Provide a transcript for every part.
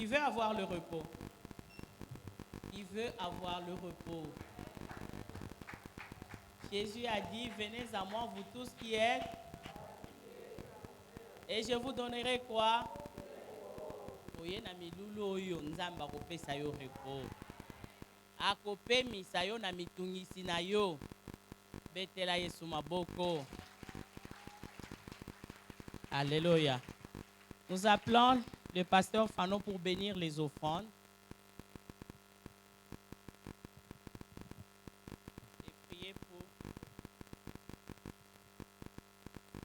Qui veut avoir le repos? Qui veut avoir le repos? Jésus a dit, venez à moi, vous tous qui êtes, et je vous donnerai quoi? Oye na milulu oyo nzamba kopesa yo repos. Akopemisa yo na mitungisi na yo. Betela Yesu maboko. Alléluia. Nous appelons le pasteur Fano pour bénir les offrandes. Et prier pour...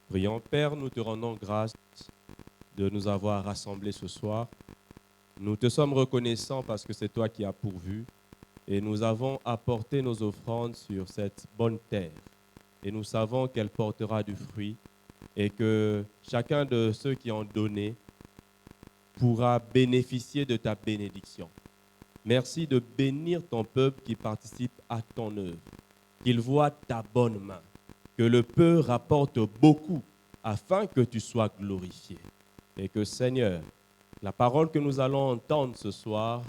Prions, Père, nous te rendons grâce de nous avoir rassemblés ce soir. Nous te sommes reconnaissants parce que c'est toi qui as pourvu et nous avons apporté nos offrandes sur cette bonne terre. Et nous savons qu'elle portera du fruit et que chacun de ceux qui ont donné pourra bénéficier de ta bénédiction. Merci de bénir ton peuple qui participe à ton œuvre, qu'il voit ta bonne main, que le peu rapporte beaucoup afin que tu sois glorifié. Et que, Seigneur, la parole que nous allons entendre ce soir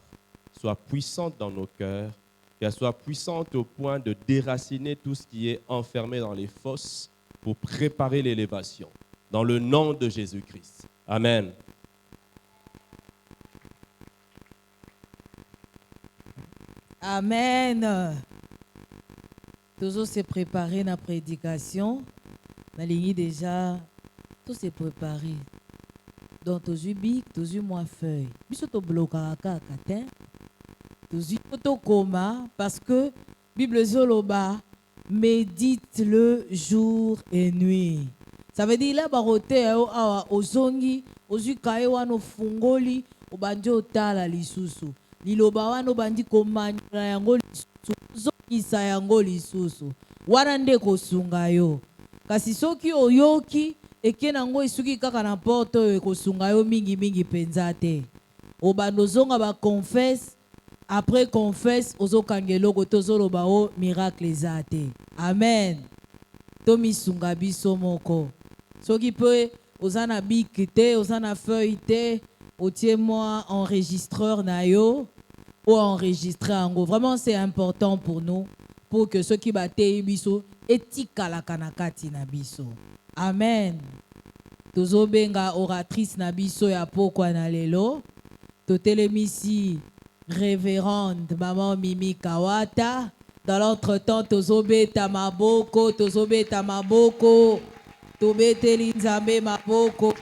soit puissante dans nos cœurs, qu'elle soit puissante au point de déraciner tout ce qui est enfermé dans les fosses pour préparer l'élévation. Dans le nom de Jésus-Christ. Amen. Amen. Toujours se préparer dans la prédication. Dans ligne déjà, tout se préparer. Donc, toujours bic, toujours moins feuille. Biso to bloquer à katin. Toujours to coma parce que Bible zoloba médite le jour et nuit. Ça veut dire là baroté ozongi ozukae wano fungoli obandi otala lisusu. Liloba wano bandi komanyula yango lisusu. Zongisa yango lisusu. Wana nde kosunga yo. Kasi soki oyoki eke nango isuki kaka na porte oyo kosunga yo mingi penza te. Obando zonga ba confesse. Après confesse, ozo kangelo gotozo loba o miracle zate. Amen. Tomi sunga biso moko. Soki peut ozana bic te, ozana feuille te, otie moi enregistreur na yo ou enregistrer ango. Vraiment c'est important pour nous pour que ceux qui battent biso etika la kanakati na biso. Amen. Tozo benga oratrice na biso ya pokwa na lelo. Totelemisi Révérende Maman Mimi Kawata. Dans l'entretemps, tozobeta maboko, tozobeta maboko, tobete linzambe maboko.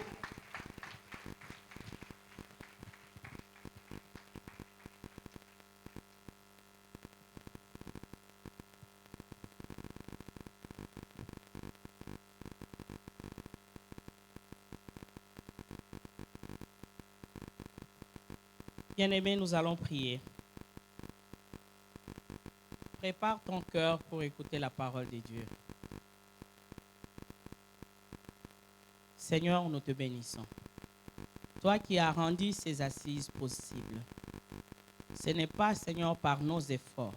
Bien-aimés, nous allons prier. Prépare ton cœur pour écouter la parole de Dieu. Seigneur, nous te bénissons. Toi qui as rendu ces assises possibles. Ce n'est pas, Seigneur, par nos efforts,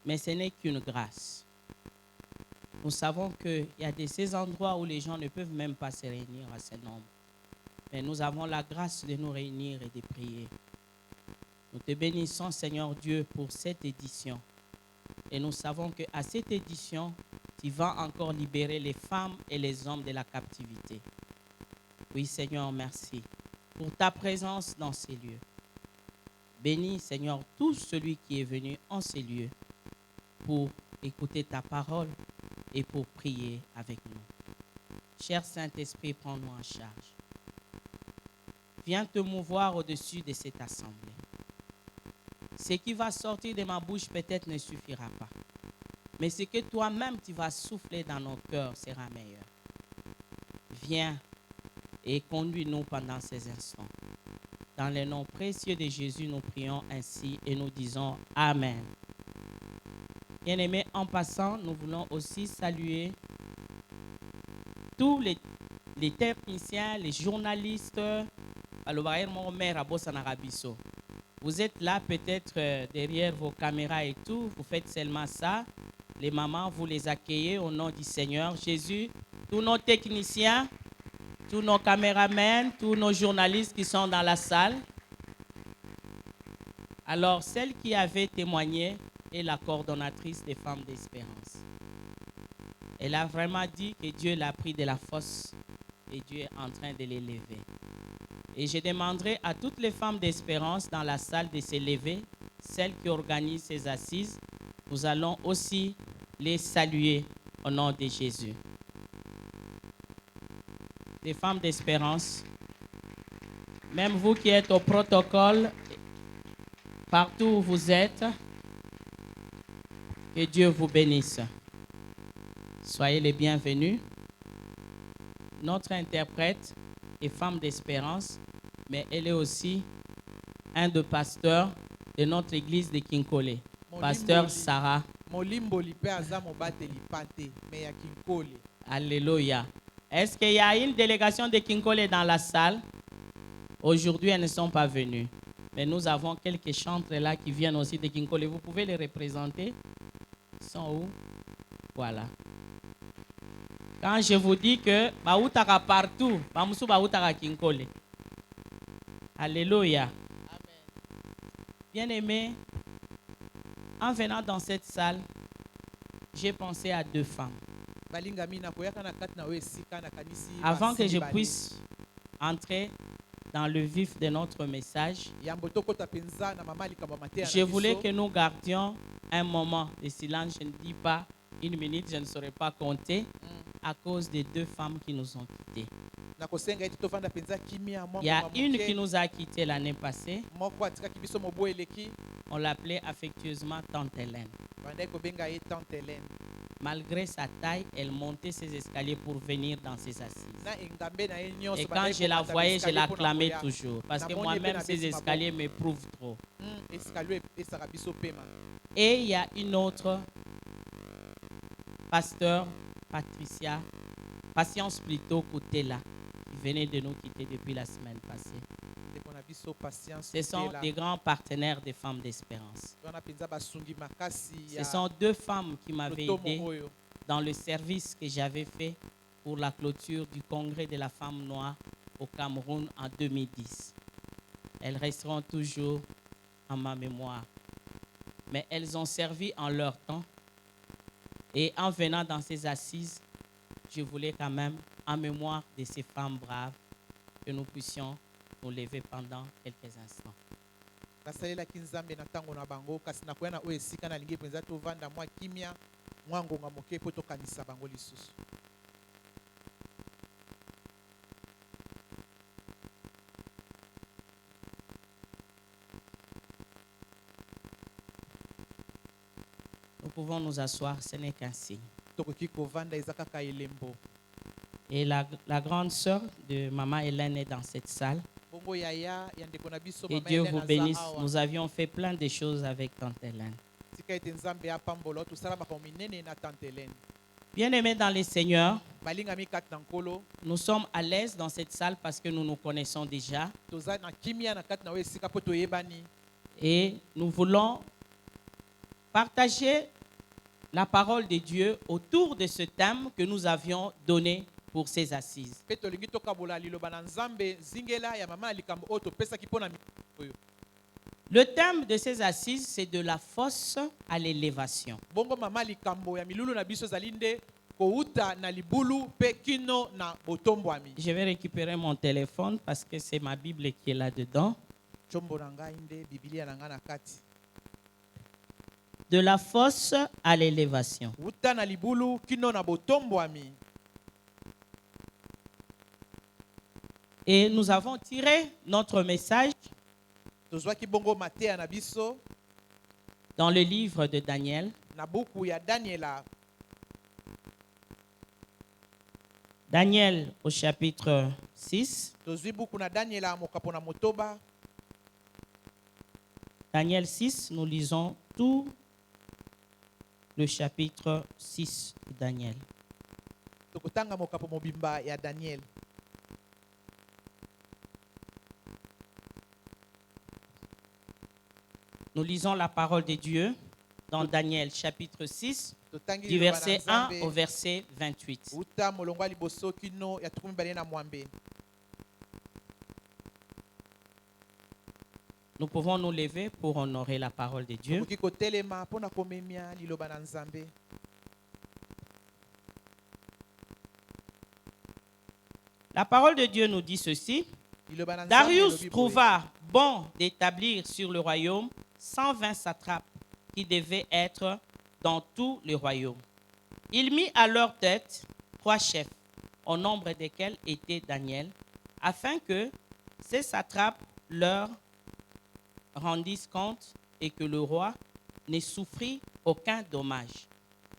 mais ce n'est qu'une grâce. Nous savons qu'il y a ces endroits où les gens ne peuvent même pas se réunir à ce nombre. Mais nous avons la grâce de nous réunir et de prier. Nous te bénissons, Seigneur Dieu, pour cette édition. Et nous savons qu'à cette édition, tu vas encore libérer les femmes et les hommes de la captivité. Oui, Seigneur, merci pour ta présence dans ces lieux. Bénis, Seigneur, tout celui qui est venu en ces lieux pour écouter ta parole et pour prier avec nous. Cher Saint-Esprit, prends-nous en charge. Viens te mouvoir au-dessus de cette assemblée. Ce qui va sortir de ma bouche peut-être ne suffira pas. Mais ce que toi-même tu vas souffler dans nos cœurs sera meilleur. Viens et conduis-nous pendant ces instants. Dans le nom précieux de Jésus, nous prions ainsi et nous disons Amen. Bien-aimés, en passant, nous voulons aussi saluer tous les techniciens, les journalistes. Vous êtes là peut-être derrière vos caméras et tout, vous faites seulement ça. Les mamans, vous les accueillez au nom du Seigneur Jésus. Tous nos techniciens, tous nos caméramans, tous nos journalistes qui sont dans la salle, Alors, celle qui avait témoigné est la coordonnatrice des femmes d'espérance. Elle a vraiment dit que Dieu l'a pris de la fosse et Dieu est en train de l'élever. Et je demanderai à toutes les femmes d'espérance dans la salle de se lever, celles qui organisent ces assises. Nous allons aussi les saluer au nom de Jésus. Les femmes d'espérance, même vous qui êtes au protocole, partout où vous êtes, que Dieu vous bénisse. Soyez les bienvenus. Notre interprète est femme d'espérance, mais elle est aussi un des pasteurs de notre église de Kinkole, pasteur Sarah. Alléluia. Est-ce qu'il y a une délégation de Kinkole dans la salle? Aujourd'hui, elles ne sont pas venues. Mais nous avons quelques chantres là qui viennent aussi de Kinkole. Vous pouvez les représenter? Ils sont où? Voilà. Quand je vous dis que baoutaka partout, bamusu baoutaka Kinkole. Alléluia. Bien-aimés, en venant dans cette salle, j'ai pensé à deux femmes. Avant que je puisse entrer dans le vif de notre message, je voulais que nous gardions un moment de silence. Je ne dis pas une minute, je ne saurais pas compter, à cause des deux femmes qui nous ont quittés. Il y a une qui nous a quittés l'année passée. On l'appelait affectueusement Tante Hélène. Malgré sa taille, elle montait ses escaliers pour venir dans ses assises. Et quand je la voyais, je l'acclamais toujours. Parce que moi-même, ces escaliers m'éprouvent trop. Et il y a une autre pasteur, Patricia, Patience plutôt, Koutela, qui venait de nous quitter depuis la semaine passée. Ce sont des grands partenaires des femmes d'espérance. Ce sont deux femmes qui m'avaient aidé dans le service que j'avais fait pour la clôture du congrès de la femme noire au Cameroun en 2010. Elles resteront toujours en ma mémoire. Mais elles ont servi en leur temps. Et en venant dans ces assises, je voulais quand même, en mémoire de ces femmes braves, que nous puissions nous lever pendant quelques instants. Nous pouvons nous asseoir, ce n'est qu'un signe. Et la grande sœur de Maman Hélène est dans cette salle. Et Dieu vous bénisse. Nous avions fait plein de choses avec Tante Hélène. Bien-aimés dans les Seigneurs, nous sommes à l'aise dans cette salle parce que nous nous connaissons déjà. Et nous voulons partager la parole de Dieu autour de ce thème que nous avions donné pour ces assises. Le thème de ces assises, c'est de la fosse à l'élévation. Je vais récupérer mon téléphone parce que c'est ma Bible qui est là-dedans. De la fosse à l'élévation. Et nous avons tiré notre message dans le livre de Daniel. Daniel au chapitre 6. Daniel 6, nous lisons tout le chapitre 6 de Daniel. Nous lisons la parole de Dieu dans Daniel chapitre 6, du verset 1 au verset 28. Nous pouvons nous lever pour honorer la parole de Dieu. Tokoki kotelema mpona komemia liloba na Nzambe. La parole de Dieu nous dit ceci. Liloba na Nzambe Darius elobi boye. trouva bon d'établir sur le royaume 120 satrapes qui devaient être dans tout le royaume. Il mit à leur tête 3 chefs, au nombre desquels était Daniel, afin que ces satrapes leur rendissent compte et que le roi ne souffrit aucun dommage.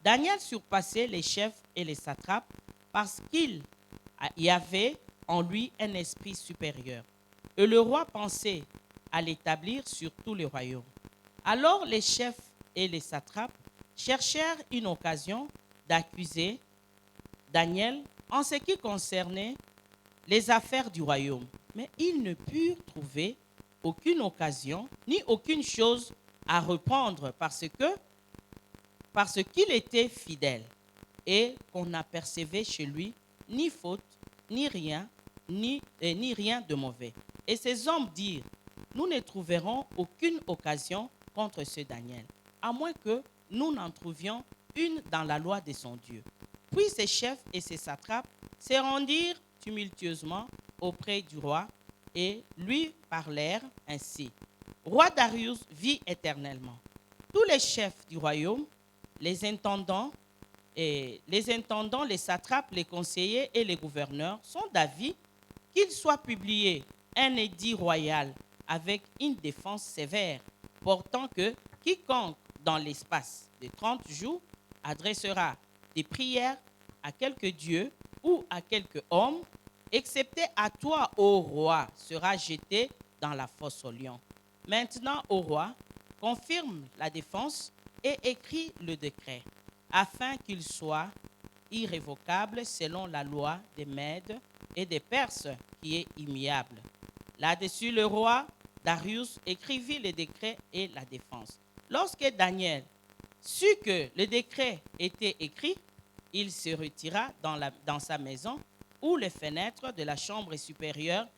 Daniel surpassait les chefs et les satrapes parce qu'il y avait en lui un esprit supérieur. Et le roi pensait à l'établir sur tout le royaume. Alors les chefs et les satrapes cherchèrent une occasion d'accuser Daniel en ce qui concernait les affaires du royaume. Mais ils ne purent trouver aucune occasion ni aucune chose à reprendre parce qu'il était fidèle et qu'on n'apercevait chez lui ni faute, ni rien de mauvais. Et ces hommes dirent, nous ne trouverons aucune occasion contre ce Daniel, à moins que nous n'en trouvions une dans la loi de son Dieu. Puis ces chefs et ces satrapes se rendirent tumultueusement auprès du roi et lui parlèrent ainsi. Roi Darius vit éternellement. Tous les chefs du royaume, les intendants, les satrapes, les conseillers et les gouverneurs sont d'avis qu'il soit publié un édit royal avec une défense sévère, portant que quiconque dans l'espace de 30 jours adressera des prières à quelque dieu ou à quelque homme, excepté à toi, ô roi, sera jeté dans la fosse aux lions. Maintenant, ô roi, confirme la défense et écrit le décret, afin qu'il soit irrévocable selon la loi des Mèdes et des Perses, qui est immuable. Là-dessus, le roi Darius écrivit le décret et la défense. Lorsque Daniel sut que le décret était écrit, il se retira dans sa maison où les fenêtres de la chambre supérieure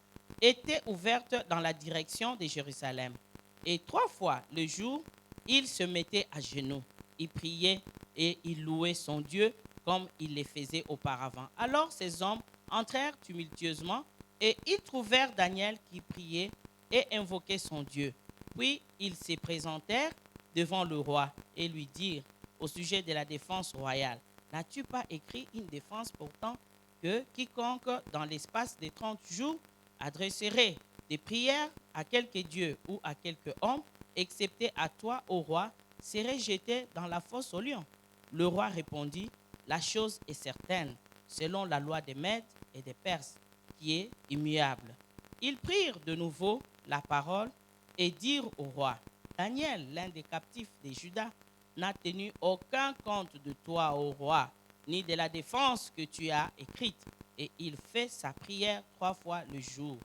étaient ouvertes dans la direction de Jérusalem. Et 3 fois le jour, il se mettait à genoux, il priait et il louait son Dieu comme il le faisait auparavant. Alors ces hommes entrèrent tumultueusement et ils trouvèrent Daniel qui priait et invoquait son Dieu. Puis ils se présentèrent devant le roi et lui dirent au sujet de la défense royale, n'as-tu pas écrit une défense pourtant que quiconque dans l'espace de 30 jours adresserait des prières à quelque dieu ou à quelque homme, excepté à toi, ô roi, serait jeté dans la fosse aux lions? Le roi répondit, la chose est certaine, selon la loi des Mèdes et des Perses, qui est immuable. Ils prirent de nouveau la parole et dirent au roi, Daniel, l'un des captifs de Juda, n'a tenu aucun compte de toi, ô roi, ni de la défense que tu as écrite, et il fait sa prière 3 fois le jour.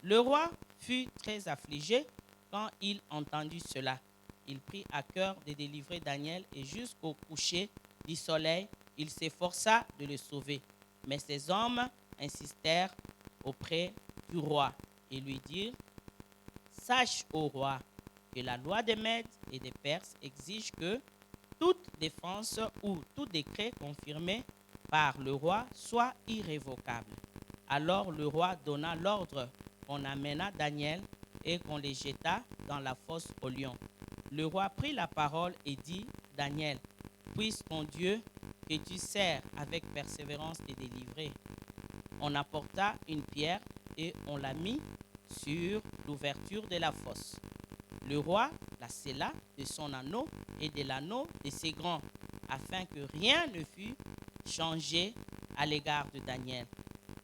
Le roi fut très affligé quand il entendit cela. Il prit à cœur de délivrer Daniel et jusqu'au coucher du soleil, il s'efforça de le sauver. Mais ces hommes insistèrent auprès du roi et lui dirent, sache, ô roi, que la loi des Mèdes et des Perses exige que toute défense ou tout décret confirmé par le roi soit irrévocable. Alors le roi donna l'ordre qu'on amena Daniel et qu'on les jeta dans la fosse aux lions. Le roi prit la parole et dit, Daniel, puisse ton Dieu que tu sers avec persévérance te délivrer. On apporta une pierre et on la mit sur l'ouverture de la fosse. Le roi la scella de son anneau et de l'anneau de ses grands, afin que rien ne fût changé à l'égard de Daniel.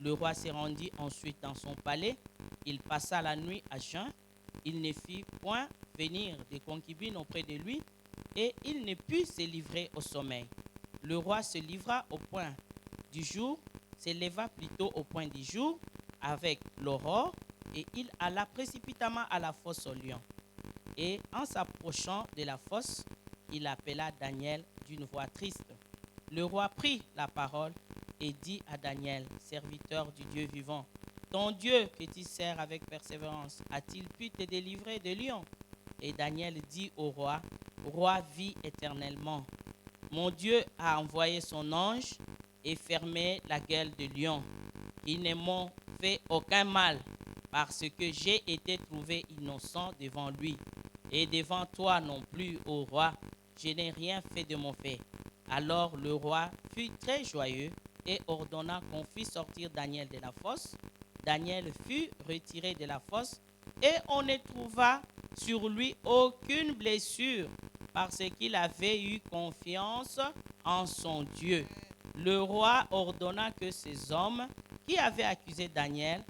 Le roi se rendit ensuite dans son palais. Il passa la nuit à jeun. Il ne fit point venir des concubines auprès de lui, et il ne put se livrer au sommeil. Le roi se livra au point du jour, se leva plutôt au point du jour avec l'aurore, et il alla précipitamment à la fosse aux lions. Et en s'approchant de la fosse, il appela Daniel d'une voix triste. Le roi prit la parole et dit à Daniel, serviteur du Dieu vivant, ton Dieu que tu sers avec persévérance, a-t-il pu te délivrer de lion? Et Daniel dit au roi, roi, vis éternellement. Mon Dieu a envoyé son ange et fermé la gueule de lion. Ils ne m'ont fait aucun mal parce que j'ai été trouvé innocent devant lui. Et devant toi non plus, ô roi, je n'ai rien fait de mauvais. Alors le roi fut très joyeux et ordonna qu'on fît sortir Daniel de la fosse. Daniel fut retiré de la fosse et on ne trouva sur lui aucune blessure parce qu'il avait eu confiance en son Dieu. Le roi ordonna que ces hommes qui avaient accusé Daniel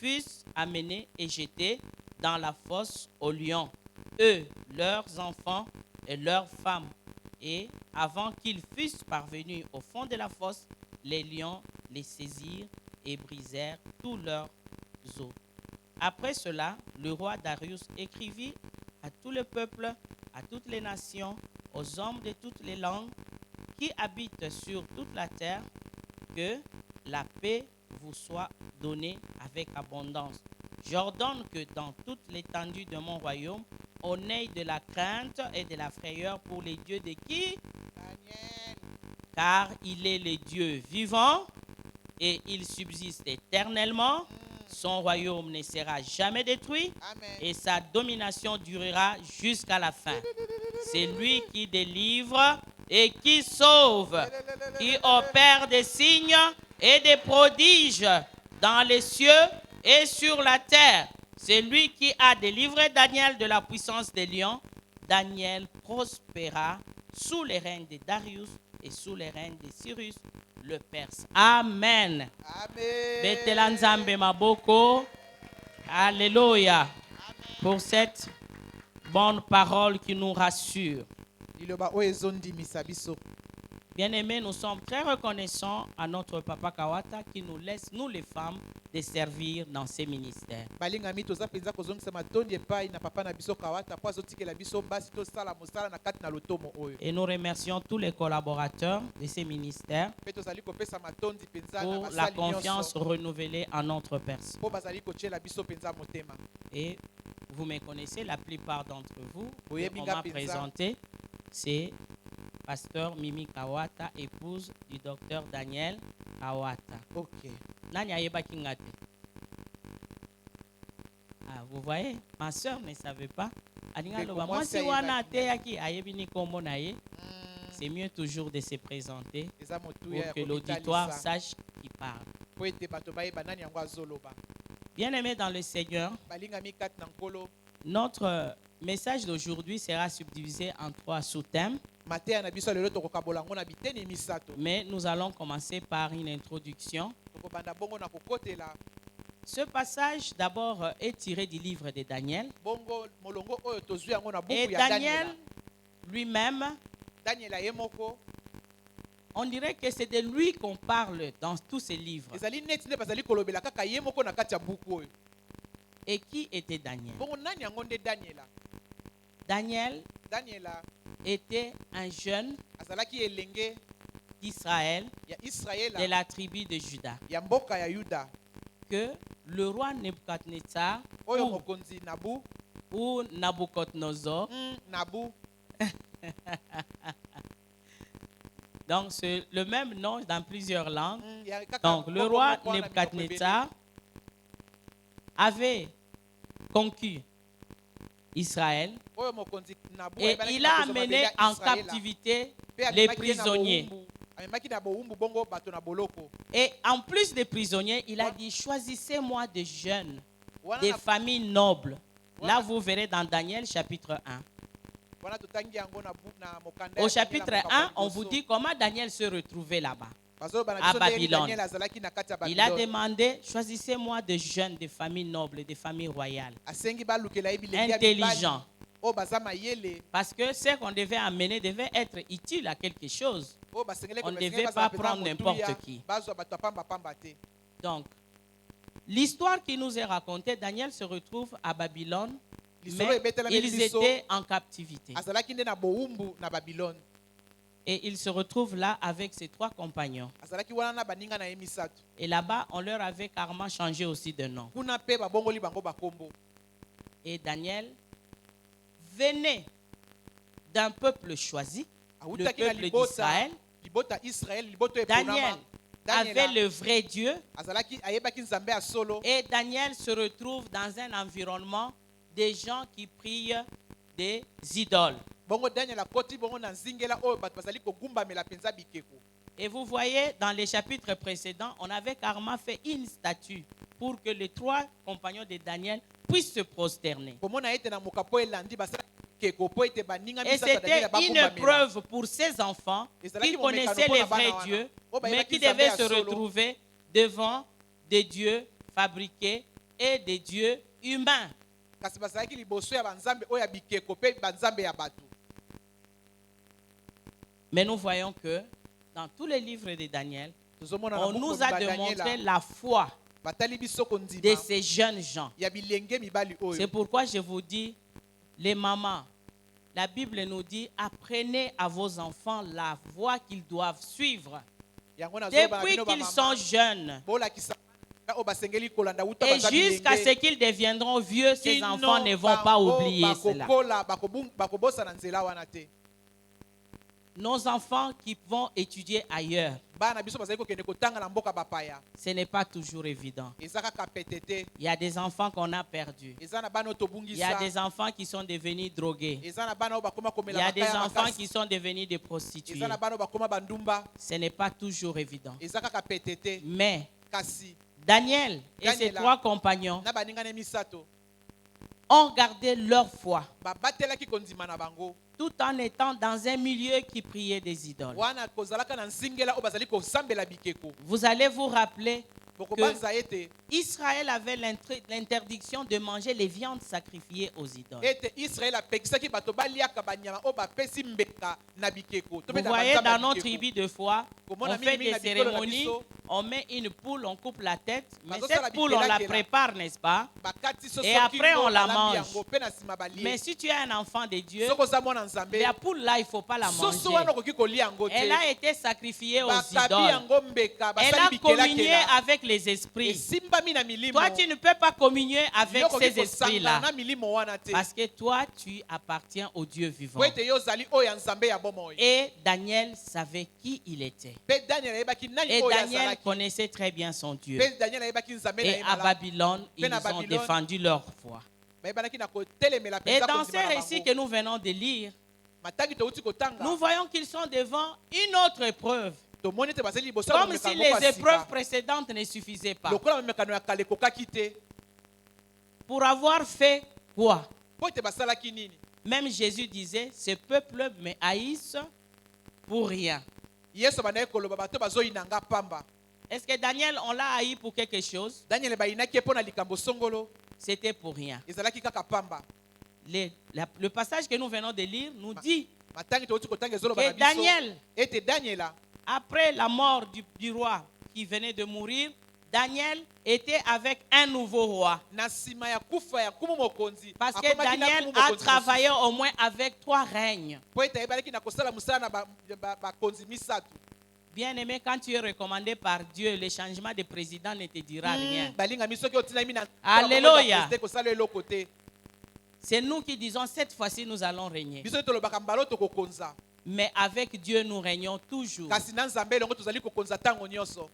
fussent amenés et jetés dans la fosse aux lions, eux, leurs enfants et leurs femmes. Et avant qu'ils fussent parvenus au fond de la fosse, les lions les saisirent et brisèrent tous leurs os. Après cela, le roi Darius écrivit à tout le peuple, à toutes les nations, aux hommes de toutes les langues qui habitent sur toute la terre, que la paix vous soit donnée avec abondance. J'ordonne que dans toute l'étendue de mon royaume, on ait de la crainte et de la frayeur pour les dieux de qui? Daniel. Car il est le Dieu vivant et il subsiste éternellement. Son royaume ne sera jamais détruit Amen. et sa domination durera jusqu'à la fin. C'est lui qui délivre et qui sauve, qui opère des signes et des prodiges dans les cieux et sur la terre. C'est lui qui a délivré Daniel de la puissance des lions. Daniel prospéra sous les règnes de Darius et sous les règnes de Cyrus le Perse. Amen. Amen. Betela Nzambe maboko. Alléluia. Pour cette bonne parole qui nous rassure. Liloba oyo ezondimisa biso. Bien-aimés, nous sommes très reconnaissants à notre Papa Kawata qui nous laisse, nous les femmes, de servir dans ces ministères. Balingami toza penza kozongisa matondi epai na papa na biso Kawata po azotikela biso basi tosala mosala na kati na lotomo oyo. Et nous remercions tous les collaborateurs de ces ministères Pe tozali kopesa matondi penza na pour la basali confiance nyonso. renouvelée en notre personne. Po bazali kotiela biso penza motema. Et vous me connaissez, la plupart d'entre vous, Oui, on Minga m'a Penza. présenté, c'est pasteur Mimi Kawata, épouse du docteur Daniel Kawata. OK. Nani ayebaki nga te? Ah, vous voyez, ma soeur ne savait pas. Alinga loba, moi si wana ateyaki ayebi ni kombo na ye. C'est mieux toujours de se présenter Eza pour motuya ya que l'auditoire komitalisa. sache qui parle. Po ete bato bayeba nani yango azoloba. Bien-aimés dans le Seigneur, Balingami kati na nkolo. notre message d'aujourd'hui sera subdivisé en 3 sous-thèmes, Mateya na biso lelo tokokabola ngo na biteni misato. mais nous allons commencer par une introduction. Tokobanda bongo na kokotela. Ce passage d'abord est tiré du livre de Daniel. Bongo molongo oyo tozwi yango na Et buku ya Daniel Daniel. lui-même, Daniel ye moko. on dirait que c'est de lui qu'on parle dans tous ces livres. Ezali neti nde bazali kolobela kaka ye moko na kati ya buku oyo. Et qui était Daniel? Bongo nani yango nde Daniela? Daniel Daniela était un jeune azalaki elenge d'Israël ya de Israela la tribu de Juda ya mboka ya Yuda. que le roi Nebuchadnezzar Oyo mokonzi Nabu. ou Nabucodonosor, Nabu. donc c'est le même nom dans plusieurs langues. Ya kaka Donc le bongo roi moko wana Nebuchadnezzar avait conquis Israël Oyo mokonzi Nabu et ayebaki il na a kozwa amené mabele ya en Israela. captivité Pe les amemaki ye na prisonniers. bowumbu. Amemaki na bowumbu bongo bato na boloko. Et en plus des prisonniers, il a dit, choisissez-moi des jeunes, Wana des na- familles nobles. Là, Voilà. vous verrez dans Daniel chapitre 1. wana totangi yango na mokanda ya Au Daniel chapitre ya 1, mokanda on vous liboso. dit comment Daniel se retrouvait là-bas. Bazoloba na à biso ndenge Babylone. Daniel azalaki na kati ya Il a Babylone. demandé, choisissez-moi des jeunes, des familles nobles, des familles royales, Asengi balukela ye bilenge ya mibali. intelligents. Oyo baza mayele. Parce que ce qu'on devait amener devait être utile à quelque chose. Oyo basengeli On ne basengeli devait bazala pas mpenza prendre motuya, n'importe qui. bazwa bato ya pamba te. Donc, l'histoire qui nous est racontée, Daniel se retrouve à Babylone, Lisolo mais ebetelami ils biso, étaient en captivité. azalaki nde na bowumbu na Babylone. Et il se retrouve là avec ses 3 compagnons. azalaki wana na baninga na ye misato. Et là-bas, on leur avait carrément changé aussi de nom. Kuna mpe babongoli bango bakombo. Et Daniel venait d'un peuple choisi, le Awutaki na peuple libota d'Israël. libota Israël, libota Daniel eponama. avait le vrai Dieu. azalaki ayebaki nzambe ya solo. Et Daniel se retrouve dans un environnement des gens qui prient des idoles. Bongo Daniel akoti bongo na nzingela oyo bato bazali kogumbamela penza bikeko. Et vous voyez, dans les chapitres précédents, on avait carrément fait une statue pour que les 3 compagnons de Daniel puissent se prosterner. Komona ete na mokapo elandi basala bikeko po ete baninga Et misato ya c'était Daniel une bagumbamela. preuve pour ces enfants qui connaissaient les vrais dieux, mais qui devaient se retrouver devant des dieux fabriqués et des dieux humains. Kasi bazalaki liboso ya banzambe oyo ya bikeko pe banzambe ya bato. Mais nous voyons que dans tous les livres de Daniel, Tozomona na on buku nous a ba démontré Daniela, la foi batali biso kondima de ces jeunes gens. ya bilenge mibali C'est oyo. pourquoi je vous dis, les mamans, la Bible nous dit, apprenez à vos enfants la voie qu'ils doivent suivre Yango nazoba na depuis bino qu'ils bamama, sont jeunes. bolakisa oyo basengeli kolanda uta Et baza jusqu'à bilenge. ce qu'ils deviendront vieux, ces Kino enfants ne vont pas bango oublier cela. bakokola, bakobosa na nzela wana te. Nos enfants qui vont étudier ailleurs, Bana biso bazali kokende kotanga na mboka bapaya. ce n'est pas toujours évident. Eza kaka pete te. Il y a des enfants qu'on a perdus. Eza na bana oyo Il y a tobungisa. des enfants qui sont devenus drogués. Eza na bana oyo bakoma Il y komela a des makaya enfants makasi. qui sont devenus des prostituées. Eza na bana oyo bakoma bandumba. Ce n'est pas toujours évident. Eza kaka pete te. Mais Kasi Daniel et ses Daniela. 3 compagnons na baninga ne misato ont gardé leur foi babatelaki kondima na bango tout en étant dans un milieu qui priait des idoles. wana kozalaka na nzingela oyo bazali kosambela bikeko. Vous allez vous rappeler Bokobanza ete Israël avait l'interdiction de manger les viandes sacrifiées aux idoles. ete Israël apekisaki bato baliaka banyama oyo bapesi mbeka na bikeko. Vous voyez, dans notre tribu de foi, Comment on on a fait mis des la bicole dans la cérémonies, biseau? on met une poule, on coupe la tête, mais Parce que ça, la cette poule, on la bicole, prépare, n'est-ce pas? bakati so Et soki après, on ngo la balambi mange. yango, pe na nsima balie. Mais si tu es un enfant de Dieu, Soko za mwana nzambe la poule là, il ne faut pas la soso wana manger. okoki kolia yango te. Elle a été sacrifiée aux Bakabi idoles. yango mbeka Elle basali a communié bikelakela avec les esprits. esimbami na milimo. Toi, tu ne peux pas communier avec Yo koki ces kosangana esprits-là. na milimo wana te. Parce que toi, tu appartiens au Dieu vivant. Po ete yo ozali oyo ya nzambe ya bomoi. Et Daniel savait qui il était. Pe Daniel ayebaki nani Et oyo Daniel azalaki. connaissait très bien son Dieu. Pe Daniel ayebaki nzambe na Et ye à malamu. Babylone, ils na ont Babylone, défendu leur foi. bayebanaki na kotelemela Et mpenza dans ces kondima na récits bango. que nous venons de lire, Matangi touti kotanga. nous voyons qu'ils sont devant une autre épreuve. Tomoni ete bazali liboso ya Comme bamekano si moko les ya épreuves sika. précédentes ne suffisaient pas. Lokola bamekano ya kala ekokaki te. Pour avoir fait quoi? Po ete basalaki nini? Même Jésus disait, ce peuple me haïsse pour rien. Yesu bandaki koloba bato bazoyinanga pamba. Est-ce que Daniel, on l'a haï pour quelque chose? Daniel bayinaki ye mpo na likambo songolo. C'était pour rien. Ezalaki kaka pamba. Le passage que nous venons de lire nous dit Matangi touti kotanga ezoloba na que biso. Daniel, Ete Daniela après la mort du roi qui venait de mourir, Daniel était avec un nouveau roi. na nsima ya kufa ya kumu mokonzi. Parce que akomaki na Daniel kumu a mokonzi travaillé au moins avec 3 règnes. po ete ayebaki na kosala mosala na bakonzi misato. Bien aimé, quand tu es recommandé par Dieu, le changement de président ne te dira rien. Balingami soki otinami na Alléluia. kosala eloko te. C'est nous qui disons, cette fois-ci, nous allons régner. Biso tolobaka mbala tokokonza. Mais avec Dieu, nous régnons toujours. Kasi na nzambe elongo tozali kokonza ntango nyonso.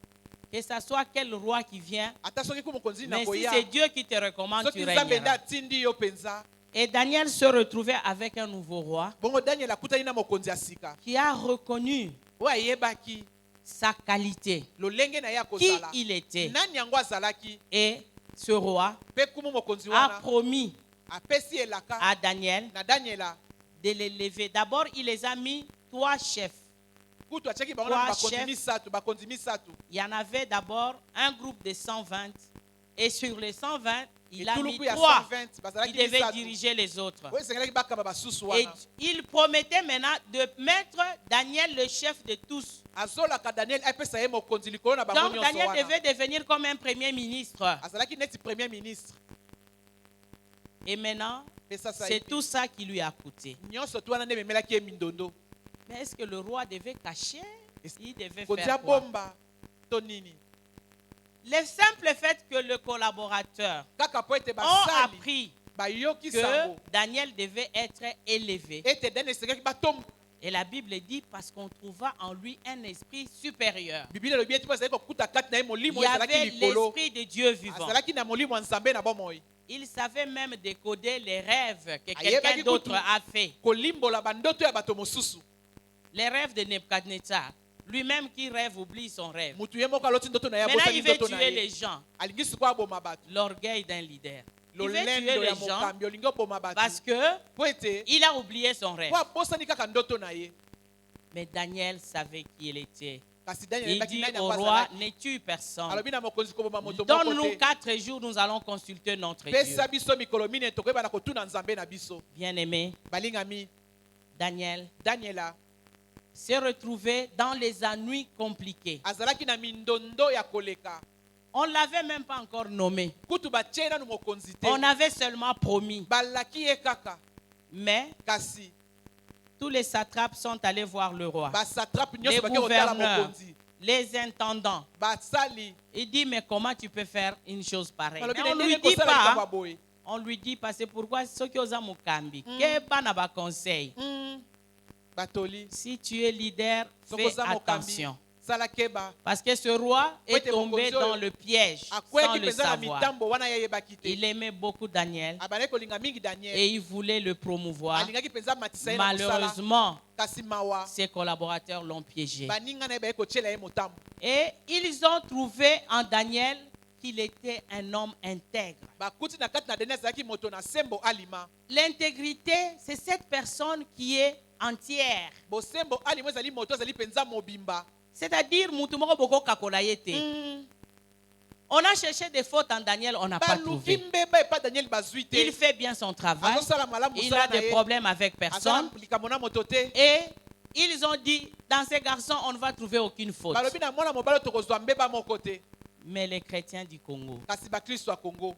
Que ce soit quel roi qui vient, Ata soki ku mokonzi na mais si koya. c'est Dieu qui te recommande, Soki tu nzambe nde régneras. atindi yo penza. Et Daniel se retrouvait avec un nouveau roi Bongo Daniel akutani na mokonzi ya sika. qui a reconnu Oyo ayebaki sa qualité, lolenge na ye ya qui kozala. il était. Nani yango azalaki? Et ce roi Pe kumu mokonzi a wana promis apesi elaka à Daniel na Daniela. de les lever. D'abord, il les a mis 3 chefs. Kutu acheki bango na Trois bakonzi chefs. misato, bakonzi misato. Il y en avait d'abord un groupe de 120. Et sur les 120, il a mis Etuluku ya 3 120 qui bazalaki devaient misato. diriger les autres. Oyo esengelaki bakamba basusu Et wana. il promettait maintenant de mettre Daniel le chef de tous. Azolaka Daniel apesa ye mokonzi likolo na bango Donc nyonso Daniel wana. devait devenir comme un premier ministre. Azalaki neti premier ministre. Et maintenant, Pe sasa c'est tout ça qui lui a coûté. nyonso tu wana nde ememelaki ye mindondo. Mais est-ce que le roi devait cacher? Il devait kotia faire quoi? bomba to nini Le simple fait que le collaborateur kaka po ete ont basali appris bayoki que sango Daniel devait être élevé. ete Daniel esekaki batomba. Et la Bible dit parce qu'on trouva en lui un esprit supérieur. Biblia elobi ete po azalaki kokuta kati na ye Il molimo y ezalaki avait likolo l'esprit de Dieu vivant. azalaki na molimo ya nzambe na bomoi Il savait même décoder les rêves que Ayebaki quelqu'un d'autre kutu. a fait. kolimbola bandoto ya bato mosusu Les rêves de Nebuchadnezzar. Lui-même qui rêve oublie son rêve. mutu ye moko aloti ndoto na ye Maintenant, abosani il veut ndoto na tuer ye les gens. alingi sikoyo aboma bato L'orgueil d'un leader. Il veut tuer lolendo les ya gens mokambi olingi oboma bato parce que po ete il a oublié son rêve. po abosani kaka ndoto na ye Mais Daniel savait qui il était. kasi Daniel Il ayebaki dit nani au yango roi, azalaki ne tue personne. alobi na mokonzi koboma moto moko Donne-nous te 4 jours, nous allons consulter notre Dieu. pesa biso mikolo mine tokoyeba na kotuna nzambe na biso Bien-aimé, balingami Daniel daniela s'est retrouvé dans les ennuis compliqués. azalaki na mindondo ya koleka On ne l'avait même pas encore nommé. kutu batie nanu mokonzi te On avait seulement promis. balaki ye kaka Mais kasi tous les satrapes sont allés voir le roi. basatrape Les nyonso baki kotala gouverneurs, mokonzi les intendants. basali Il dit, mais comment tu peux faire une chose pareille? balobi Mais na on ne lui ndenge dit kosala likambo ya pas. boye On lui dit pas, c'est pourquoi ceux qui osent mukambi, keba na ba conseil. batoli Si tu es leader, soki fais oza mokambi attention. sala keba Parce que ce roi est Wete tombé mokonzi oyo dans le piège sans akweyaki le mpenza na savoir. mitambo wana ye ayebaki te Il aimait beaucoup Daniel abandaki kolinga mingi daniel et il voulait le promouvoir. alingaki mpenza matisa ye na mosala Malheureusement, kasi mawa ses collaborateurs l'ont piégé. baninga na ye bayei kotiela ye motambo Et ils ont trouvé en Daniel qu'il était un homme intègre. bakuti na kati na daniel azalaki moto na sembo alima L'intégrité, c'est cette personne qui est entière. bosembo alima ezali moto azali mpenza mobimba C'est-à-dire, mutu moko boko kakola ye te. On a cherché des fautes en Daniel, on n'a pas baluki trouvé. mbeba epa daniel bazwi te Il fait bien son travail. azosala malamu Il mosala a na des ye problèmes avec personne. azala likambo na moto te Et ils ont dit, dans ces garçons, on ne va trouver aucune faute. balobi na mwana mobali tokozwa mbeba moko te Mais les chrétiens du Congo, kasi bakristo ya kongo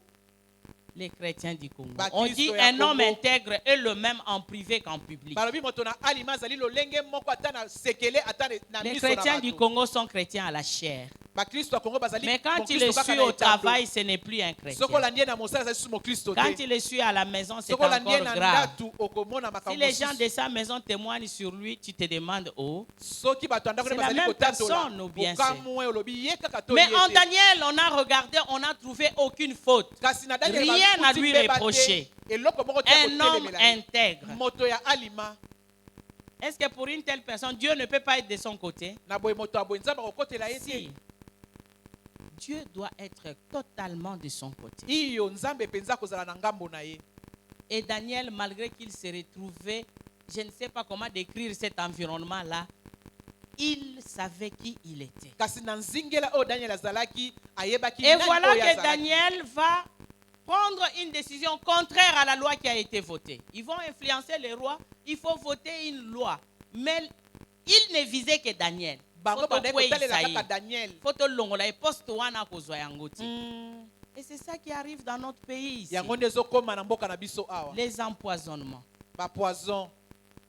les chrétiens du Congo, Bah, on Christ, dit ya un homme Congo. intègre est le même en privé qu'en public. balobi moto na alima azali lolenge moko ata na sekele ata na Les miso na chrétiens du bato Congo sont chrétiens à la chair. bakristo ya kongo bazali Mais quand il mokristo est kaka su na au etando. travail, ce n'est plus un soki chrétien. olandi ye na mosala ezali susu mokristo Quand te il est su à la maison, c'est soki olandi ye encore na grave. ndatu okomona Si makambo les gens mosusu de sa maison témoignent sur lui, tu te demandes où. soki bato ya ndako C'est nde la bazali même kotatola personne, ou bien okamwe olobi ye kaka to Mais ye en te. Daniel, on a regardé, on n'a trouvé aucune faute. kasi na Daniel Rien bakuti à lui mbeba te, reprocher. eloko moko te Un homme kotelemela ye. intègre. moto ya alima Est-ce que pour une telle personne, Dieu ne peut pas être de son côté? na boye moto ya boye nzambe akokotela ye te Si. Dieu doit être totalement de son côté. iyo nzambe mpenza kozala na ngambo na ye Et Daniel, malgré qu'il se retrouvait, je ne sais pas comment décrire cet environnement-là, il savait qui il était. kasi na nzingela oyo daniel azalaki ayebaki Et nani voilà oyo que azalaki. Daniel va prendre une décision contraire à la loi qui a été votée. Ils vont influencer les rois, il faut voter une loi. Mais il ne visait que Daniel. bango Faut bandaki tokwe kotalela Isaïe. kaka daniel Faut tolongola e poste wana kozwa yango te. Et c'est ça qui arrive dans notre pays ici. yango nde ezokoma na mboka na biso awa Les empoisonnements. bapoison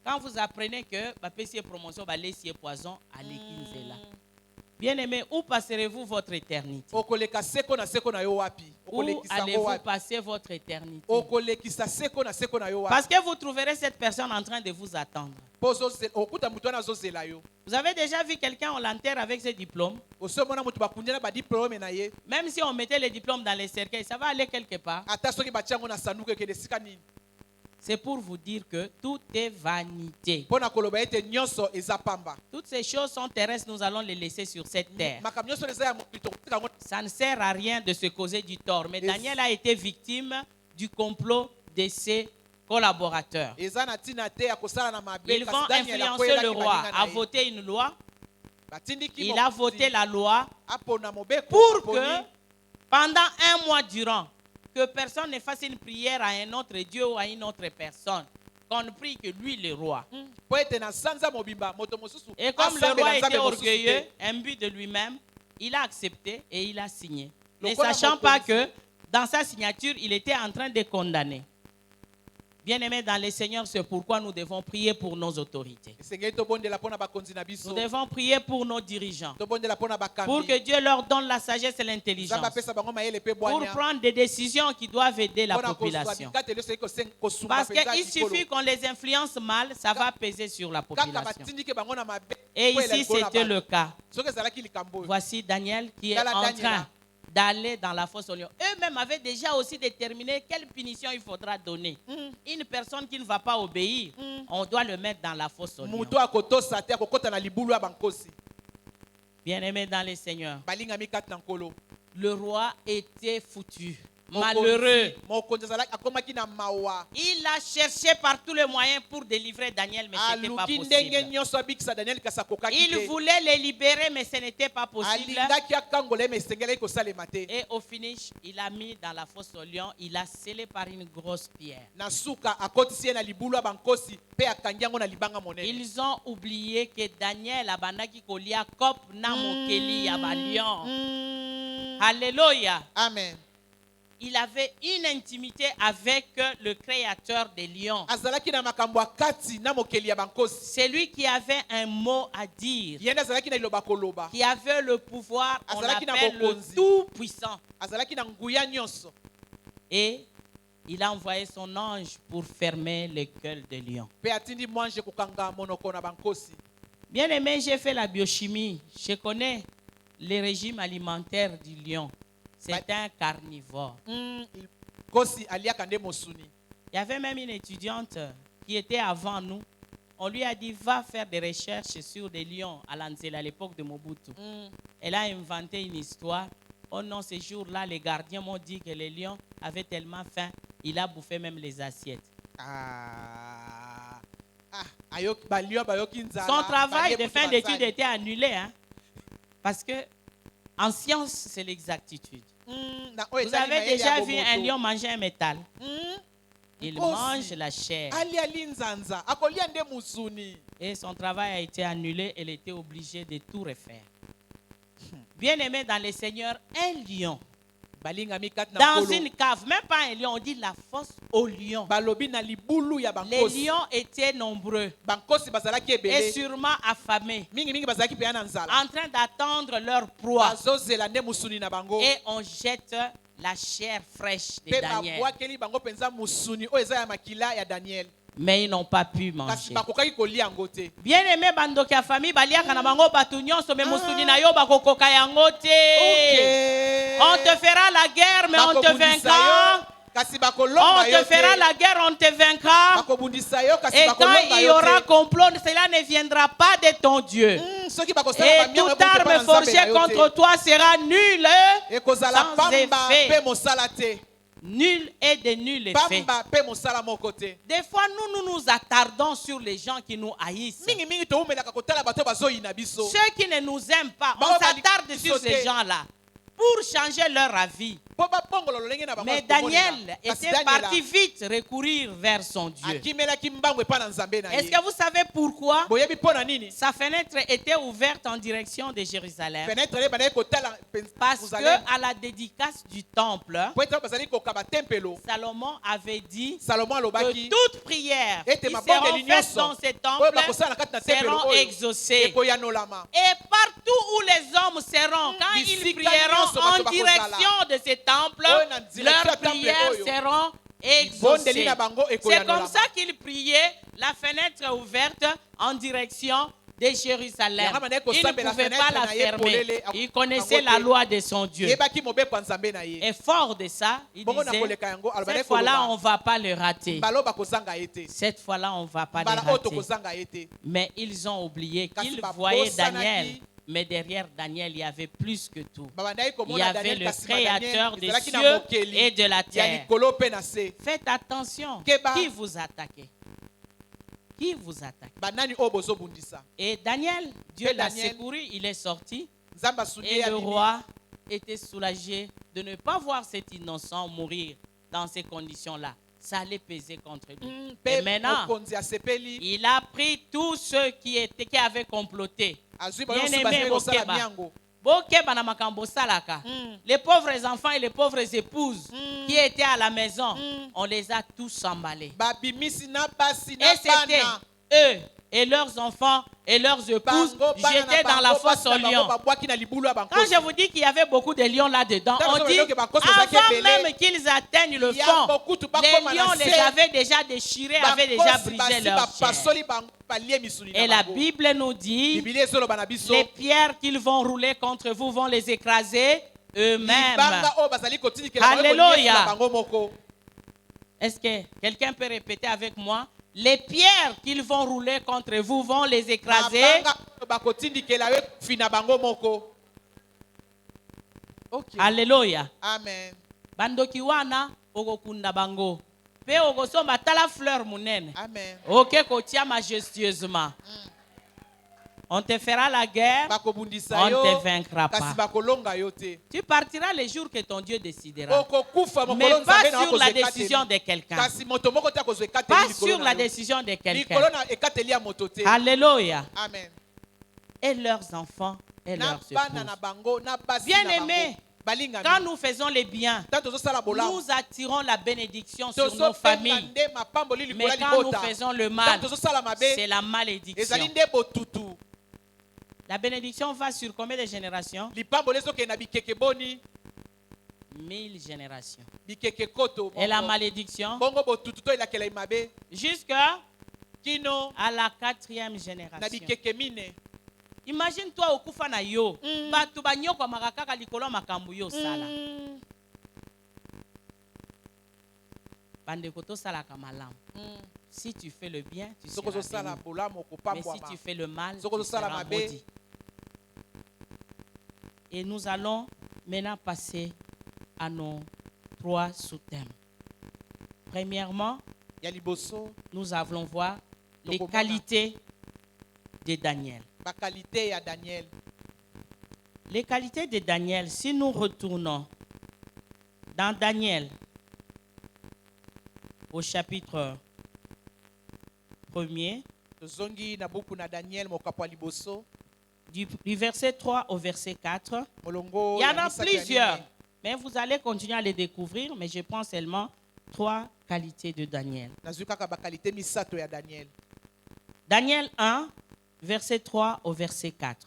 Quand vous apprenez que bapesi promotion balesi poison à l'équinzela. Bien-aimé, où passerez-vous votre éternité? okoleka seko na seko na yo wapi Où okolekisa ngo allez-vous wapi passer votre éternité? okolekisa seko na seko na yo wapi Parce que vous trouverez cette personne en train de vous attendre. po okuta moto wana azozela yo Vous avez déjà vu quelqu'un, on l'enterre avec ses diplômes? osomona moto bakundi na badiplome na ye Même si on mettait les diplômes dans les cercueils, ça va aller quelque part. ata soki batia yango na sanduku ekende esika nini C'est pour vous dire que tout est vanité. mpo na koloba ete nyonso eza pamba Toutes ces choses sont terrestres, nous allons les laisser sur cette terre. makambo nyonso eza ya mokili tokotika yango Ça ne sert à rien de se causer du tort. Mais Et- Daniel a été victime du complot de ses collaborateurs. eza na ntina te ya kosala na mabe Ils kasi vont Daniel influencer akweyelaki le roi baninga na à ye. voter une loi. batindiki Il a voté la loi apona mobeko pour aponi. que pendant un mois durant, que personne ne fasse une prière à un autre Dieu ou à une autre personne. Qu'on ne prie que lui, le roi. po ete na sanza mobimba moto mosusu Et comme le asambela roi nzambe était mosusu orgueilleux, te. imbu de lui-même, il a accepté et il a signé. Ne Lokola sachant mokonzi. pas que dans sa signature, il était en train de condamner. Bien-aimés dans le Seigneur, c'est pourquoi nous devons prier pour nos autorités. esengeli tobondela mpo na bakonzi na Nous biso, devons prier pour nos dirigeants. tobondela mpo na Pour bakambi, que Dieu leur donne la sagesse et nzambe l'intelligence. apesa bango mayele mpe Pour bwania prendre des décisions qui doivent aider la mpo na kozwa population. bikateli nyonso kosunga Parce mpenza qu'il likolo. suffit qu'on les influence mal, ça va peser sur la Kaka population. batindike bango na mabe Et mpo ici, likolo na c'était bato. le cas. soki ezalaki likambo oyo, Voici Daniel qui est Dala en Daniela. train d'aller dans la fosse aux lions. Eux-mêmes avaient déjà aussi déterminé quelle punition il faudra donner. Une personne qui ne va pas obéir, on doit le mettre dans la fosse aux lions. moto akotosa te akokɔta na libulu ya bankosi. Bien-aimés dans le Seigneur, balingami kati na nkolo, le roi était foutu, Mokonzi- malheureux. mokonzi azalaki akomaki na mawa, Il a cherché par tous les moyens pour délivrer Daniel, mais ce n'était pas aluki ndenge possible. nyonso abikisa daniel kasi akokaki Il te, voulait les libérer, mais ce n'était pas possible. alingaki akangola ye ma esengelaki kosalema te. Et au finish, il a mis dans la fosse au lion, il a scellé par une grosse pierre. na suka akotisi ye na libulu ya bankosi mpe akangi yango na libanga monene. Ils ont oublié que Daniel abandaki kolia kop na mokeli ya balion. Alléluia. Amen. Il avait une intimité avec le créateur des lions. azalaki na makambo ya kati na mokeli ya bankosi, C'est lui qui avait un mot à dire, ye nde azalaki na liloba koloba, qui avait le pouvoir, on Azalaki na l'appelle le bokonzi. tout-puissant. azalaki na nguya nyonso. Et il a envoyé son ange pour fermer le gueule des lions. mpe atindi mwanje kokanga monoko na bankosi. Bien aimé, j'ai fait la biochimie. Je connais le régime alimentaire du lion. C'est un carnivore. Kosi aliaka nde mosuni. Il y avait même une étudiante qui était avant nous. On lui a dit, va faire des recherches sur des lions à Lanzela, à l'époque de Mobutu. Elle a inventé une histoire. Oh non, ce jour-là, les gardiens m'ont dit que les lions avaient tellement faim, il a bouffé même les assiettes. Son travail de fin d'études était annulé. Hein? Parce que en science, c'est l'exactitude. Vous avez déjà vu un lion manger un métal? Il mange la chair. Et son travail a été annulé. Elle était obligée de tout refaire. Bien-aimé dans le Seigneur, un lion dans une cave, même pas un lion, on dit la fosse aux lions. Les lions étaient nombreux et sûrement affamés, en train d'attendre leur proie. Et on jette la chair fraîche de Daniel. Mais ils n'ont pas pu manger. Bien aimé bandoki ya famille baliaka na bango batu nyonso me musuni na yo bakokoka yango te. On te fera la guerre mais on te vaincra. On te fera la guerre, on te vaincra. Et quand il y aura complot, cela ne viendra pas de ton Dieu. Et toute arme forgée contre toi sera nulle, sans effet. Nul et de nul effet. Des fois, nous attardons sur les gens qui nous haïssent. Ceux qui ne nous aiment pas, on s'attarde sur ces gens-là pour changer leur avis. Mais Daniel était parti vite recourir vers son Dieu. Est-ce que vous savez pourquoi sa fenêtre était ouverte en direction de Jérusalem? Parce que à la dédicace du temple, Salomon avait dit que toute prière qui sera faite dans ce temple seront exaucées. Et partout où les hommes seront, quand ils prieront en direction de ce temple, leurs prières seront exaucées. C'est comme ça qu'il priait, la fenêtre ouverte en direction de Jérusalem. Il ne pouvait pas la fermer. Il connaissait la loi de son Dieu. Et fort de ça, il disait, cette fois-là, on ne va pas le rater. Cette fois-là, on ne va pas le rater. Mais ils ont oublié qu'ils voyaient Daniel. Mais derrière Daniel, il y avait plus que tout. Il y avait le créateur des cieux et de la terre. Faites attention. Qui vous attaque? Qui vous attaque? Et Daniel, Dieu l'a secouru, il est sorti. Et le roi était soulagé de ne pas voir cet innocent mourir dans ces conditions-là. Ça allait peser contre lui. Et maintenant, il a pris tous ceux qui avaient comploté. Bien-aimé Bokeba, bokeba na makambo salaka. Les pauvres enfants et les pauvres épouses qui étaient à la maison, on les a tous emballés. babimisi na basi Et na c'était bana eux et leurs enfants et leurs épouses bango bana jetés na dans la bango, fosse basi aux na bango lions. babwaki na libulu ya Quand bankosi. je vous dis qu'il y avait beaucoup de lions là-dedans, Dans on la dit zone de Bakosi, Ozaki avant Belé, même qu'ils atteignent le il y a fond, beaucoup de les bakoma lions na les se. avaient déjà déchirés, avaient déjà Bakosi brisé basi leur chair. bapasoli balie misuni na Et la bango. Bible nous dit, Biblia ezoloba na biso les pierres qu'ils vont rouler contre vous vont les écraser eux-mêmes. libanga oyo bazali kotindikela bango Alléluia. konyesela bango moko. Est-ce que quelqu'un peut répéter avec moi? Les pierres qu'ils vont rouler contre vous vont les écraser. Mabanga oyo bakotindikela yo fina bango moko. Okay. Alléluia. Amen. Bandoki wana okokunda bango. Pe okosomba tala fleur munene. Amen. Ok, kotia majestueusement. On te fera la guerre, Bakobundisa on yo, te vaincra kasi pas. bakolonga yo te. Tu partiras les jours que ton Dieu décidera. Okokufa Mais mokolo pas nzambe na sur la okozwa décision ekateli. de quelqu'un. Kasi moto moko te akozwa ekateli Pas likolo sur na la yo. décision de quelqu'un. Likolo na ekateli ya moto te. Alléluia. Amen. Et leurs enfants et Na leurs bana na épouses. bango na basi Bien na bango. aimé, Balingami. quand nous faisons les biens, Tant tozosala bolamu. nous attirons la bénédiction sur nos Tozobenga familles. nde mapamboli Mais likolo ya quand nous libota. faisons le Tant mal, tozosala mabe, c'est la malédiction. ezali nde botutu. La bénédiction va sur combien de générations? Lipamboli ezokende na bikeke boni, 1000 générations. bikeke koto. Et la moko. malédiction Bongo botutu to elakela mabe jusqu'à kino la 4e na génération. bikeke mine. Imagine toi okufa na yo. Bato banyoko makaka likolo makambu yo sala. Bandeko to sala kamalam. Si tu fais le bien, tu Soko seras zosala béni. bolamu Mais okopambwa si ma. tu fais le mal, Soko tu zosala seras mabe. maudit. Et nous allons maintenant passer à nos 3 sous-thèmes. Premièrement, Ya liboso nous allons voir les Tokomona. qualités de Daniel. bakalite ya Daniel. Les qualités de Daniel, si nous retournons dans Daniel au chapitre 1er, Tozongi na buku na Daniel mokapo ya liboso. du verset 3 au verset 4, Molongo il y en ya a misato ya plusieurs, mine. mais vous allez continuer à les découvrir, mais je prends seulement 3 qualités de Daniel. Nazwi kaka bakalite misato ya Daniel. Daniel 1, verset 3 au verset 4.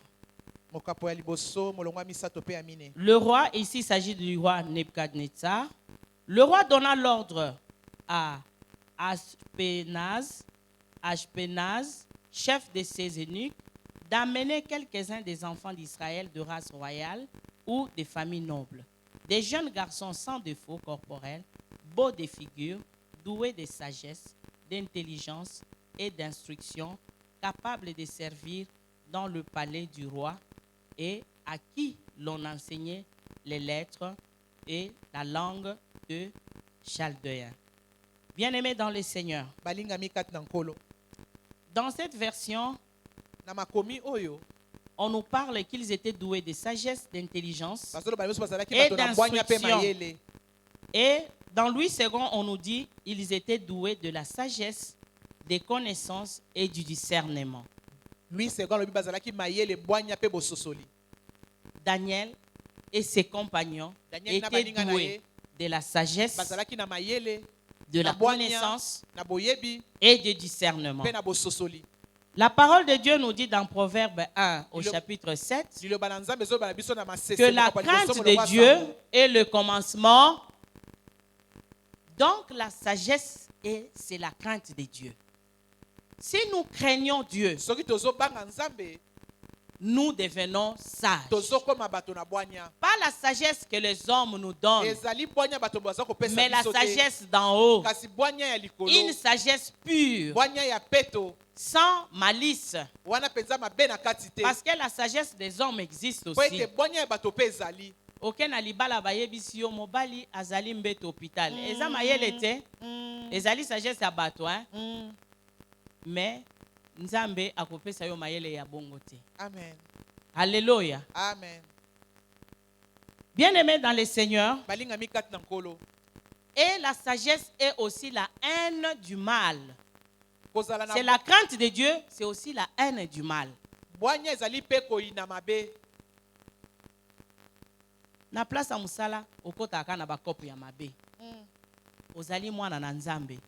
Mokapo ya liboso molongo ya misato pe ya mine. Le roi, ici il s'agit du roi Nebuchadnezzar, le roi donna l'ordre à Ashpenaz, chef de ses eunuques, d'amener quelques-uns des enfants d'Israël de race royale ou des familles nobles, des jeunes garçons sans défaut corporel, beaux de figure, doués de sagesse, d'intelligence et d'instruction, capables de servir dans le palais du roi et à qui l'on enseignait les lettres et la langue de Chaldéen. Bien-aimés dans le Seigneur, Balingami kati na nkolo. dans cette version, Na makomi oyo. on nous parle qu'ils étaient doués de sagesse, d'intelligence. Bazolo ba biso bazalaki Et bato na bwanya pe d'instruction. mayele. Et dans Louis II, on nous dit qu'ils étaient doués de la sagesse, des connaissances et du discernement. Lui second lobi bazalaki mayele bwanya pe bososoli. Daniel et ses compagnons Daniel na étaient baninga na doués ye. de la sagesse, Bazalaki na mayele, de la na bwanya, connaissance na boyebi et du discernement. pe na bososoli. La parole de Dieu nous dit dans Proverbe 1 au Le- chapitre 7 Liloba na Nzambe ezoba na biso na masese que la mokapo ya liboso crainte molongo de ya Dieu sango. est le commencement. Donc la sagesse, c'est la crainte de Dieu. Si nous craignons Dieu, Soki tozobanga Nzambe, nous devenons sages. tozokoma bato na bwanya. Pas la sagesse que les hommes nous donnent, Ezali bwanya bato baza kopesa mais la biso te. sagesse d'en haut. Kasi bwanya ya likolo. Une sagesse pure, Bwanya ya peto. sans malice. Wana penza mabe na kati te. Parce que la sagesse des hommes existe Po aussi. ete bwanya ya bato pe ezali. Oke na libala bayebisi yo mobali azali mbeto hôpital. Eza mayele te, ezali sagesse ya bato, hein? Mais Nzambe akopesa yo mayele ya bongo te. Amen. Alléluia. Amen. Bien-aimés dans le Seigneur, Balinga mi kati na nkolo. et la sagesse est aussi la haine du mal. Kozala na C'est la crainte de Dieu, c'est aussi la haine du mal. bwanya ezali pe koyina mabe. Na place ya musala okotaka na bakopo ya mabe. Ozali mwana na Nzambe.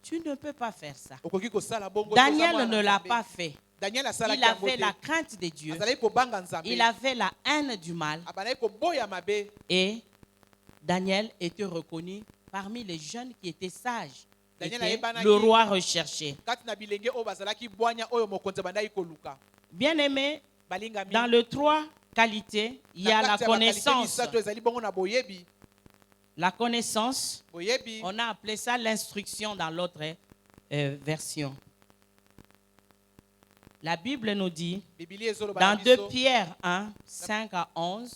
Tu ne peux pas faire ça. Okoki kosala bongo Daniel ne l'a pas fait. Daniel Il avait la crainte de Dieu. azali kobanga Nzambe. Il avait la haine du mal. Abandaki koboya mabe. Et Daniel était reconnu parmi les jeunes qui étaient sages. Daniel Était ayebanaki le roi recherché. kati na bilenge oyo bazalaki bwanya oyo mokonzi abandaki koluka. Bien aimé, Balingami. dans les trois qualités, il y a la connaissance. misato ezali bongo na boyebi. La connaissance, Boyebi. on a appelé ça l'instruction dans l'autre version. La Bible nous dit, Biblia ezoloba dans na 2 biso, Pierre 1, 5 à 11,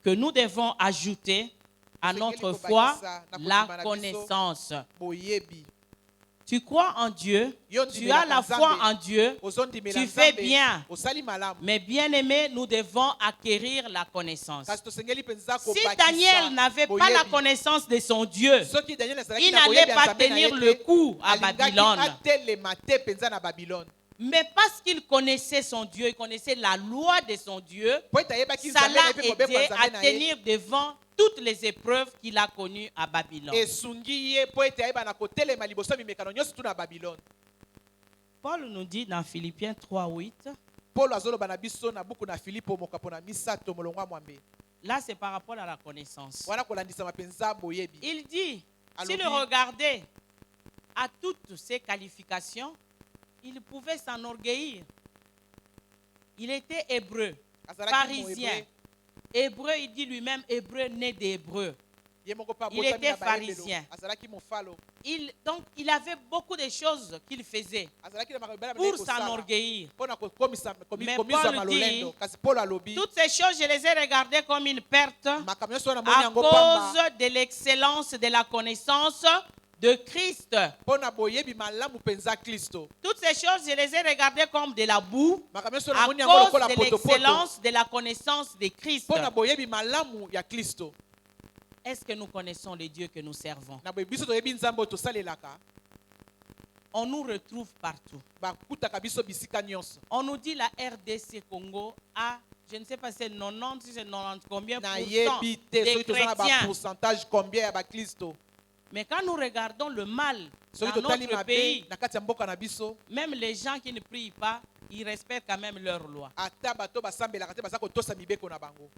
que nous devons ajouter à notre foi la connaissance. boyebi. Tu crois en Dieu, Yo tu ndimela as la Nzambe. foi en Dieu, Ozondimela tu fais Nzambe, bien. osali malamu. mais bien aimé, nous devons acquérir la connaissance. Kasi tosengeli mpenza Si kobakisa Daniel n'avait pas la boyebi. connaissance de son Dieu, Soki Daniel azalaki il na n'allait boyebi ya pas Nzambe na tenir ye le te, coup à alingaki Babylone. atelema te mpenza na Babylone. Mais parce qu'il connaissait son Dieu, il connaissait la loi de son Dieu, Po ete ayebaki ça Nzambe l'a na ye mpe mobeko ya aidé à Nzambe na ye. tenir devant toutes les épreuves qu'il a connues à Babylone. Esungi ye po ete ayeba na kotelema liboso ya mimekano nyonso tu na Babylone. Paul nous dit dans Philippiens 3:8, Paul azoloba na biso na buku na Filipo mokapo na misato molongo ya mwambe. là c'est par rapport à la connaissance. Wana kolandisa mapenza boyebi. Il dit, Allons-y. s'il regardait à toutes ces qualifications, il pouvait s'enorgueillir. Il était hébreu, Azalaki pharisien. mo-Hébreu. Hébreu, il dit lui-même, hébreu né d'hébreu. Ye moko pa Il botami était na bayebelo. pharisien. Azalaki mofalo. Donc, il avait beaucoup de choses qu'il faisait Azalaki na makabela pour s'enorgueillir. Pona kokomisa Mais komisa Paul malolendo. dit, Kasi Paul alobi. Toutes ces choses, je les ai regardées comme une perte Makambo nyonso wana moni à yango pamba. cause de l'excellence de la connaissance de Christ. Pona boyebi malamu penza Kristo. Toutes ces choses, je les ai regardées comme de la boue Makambo nyonso à wana moni yango cause lokola de potopoto. l'excellence de la connaissance de Christ. Pona boyebi malamu ya Kristo. Est-ce que nous connaissons le Dieu que nous servons? Na boyebi biso toyebi nzambe oyo tosalelaka. On nous retrouve partout. Bakutaka biso bisika nyonso. On nous dit la RDC Congo a, je ne sais pas si c'est 90, si c'est 90 combien Na pourcent yebi te des soki tozana ba chrétiens. pourcentage combien ya ba Kristo. Mais quand nous regardons le mal Soki dans totali notre mabe pays, na kati ya mboka na biso. même les gens qui ne prient pas, ils respectent quand même leurs lois. Ata bato basambelaka te baza kotosa mibeko na bango.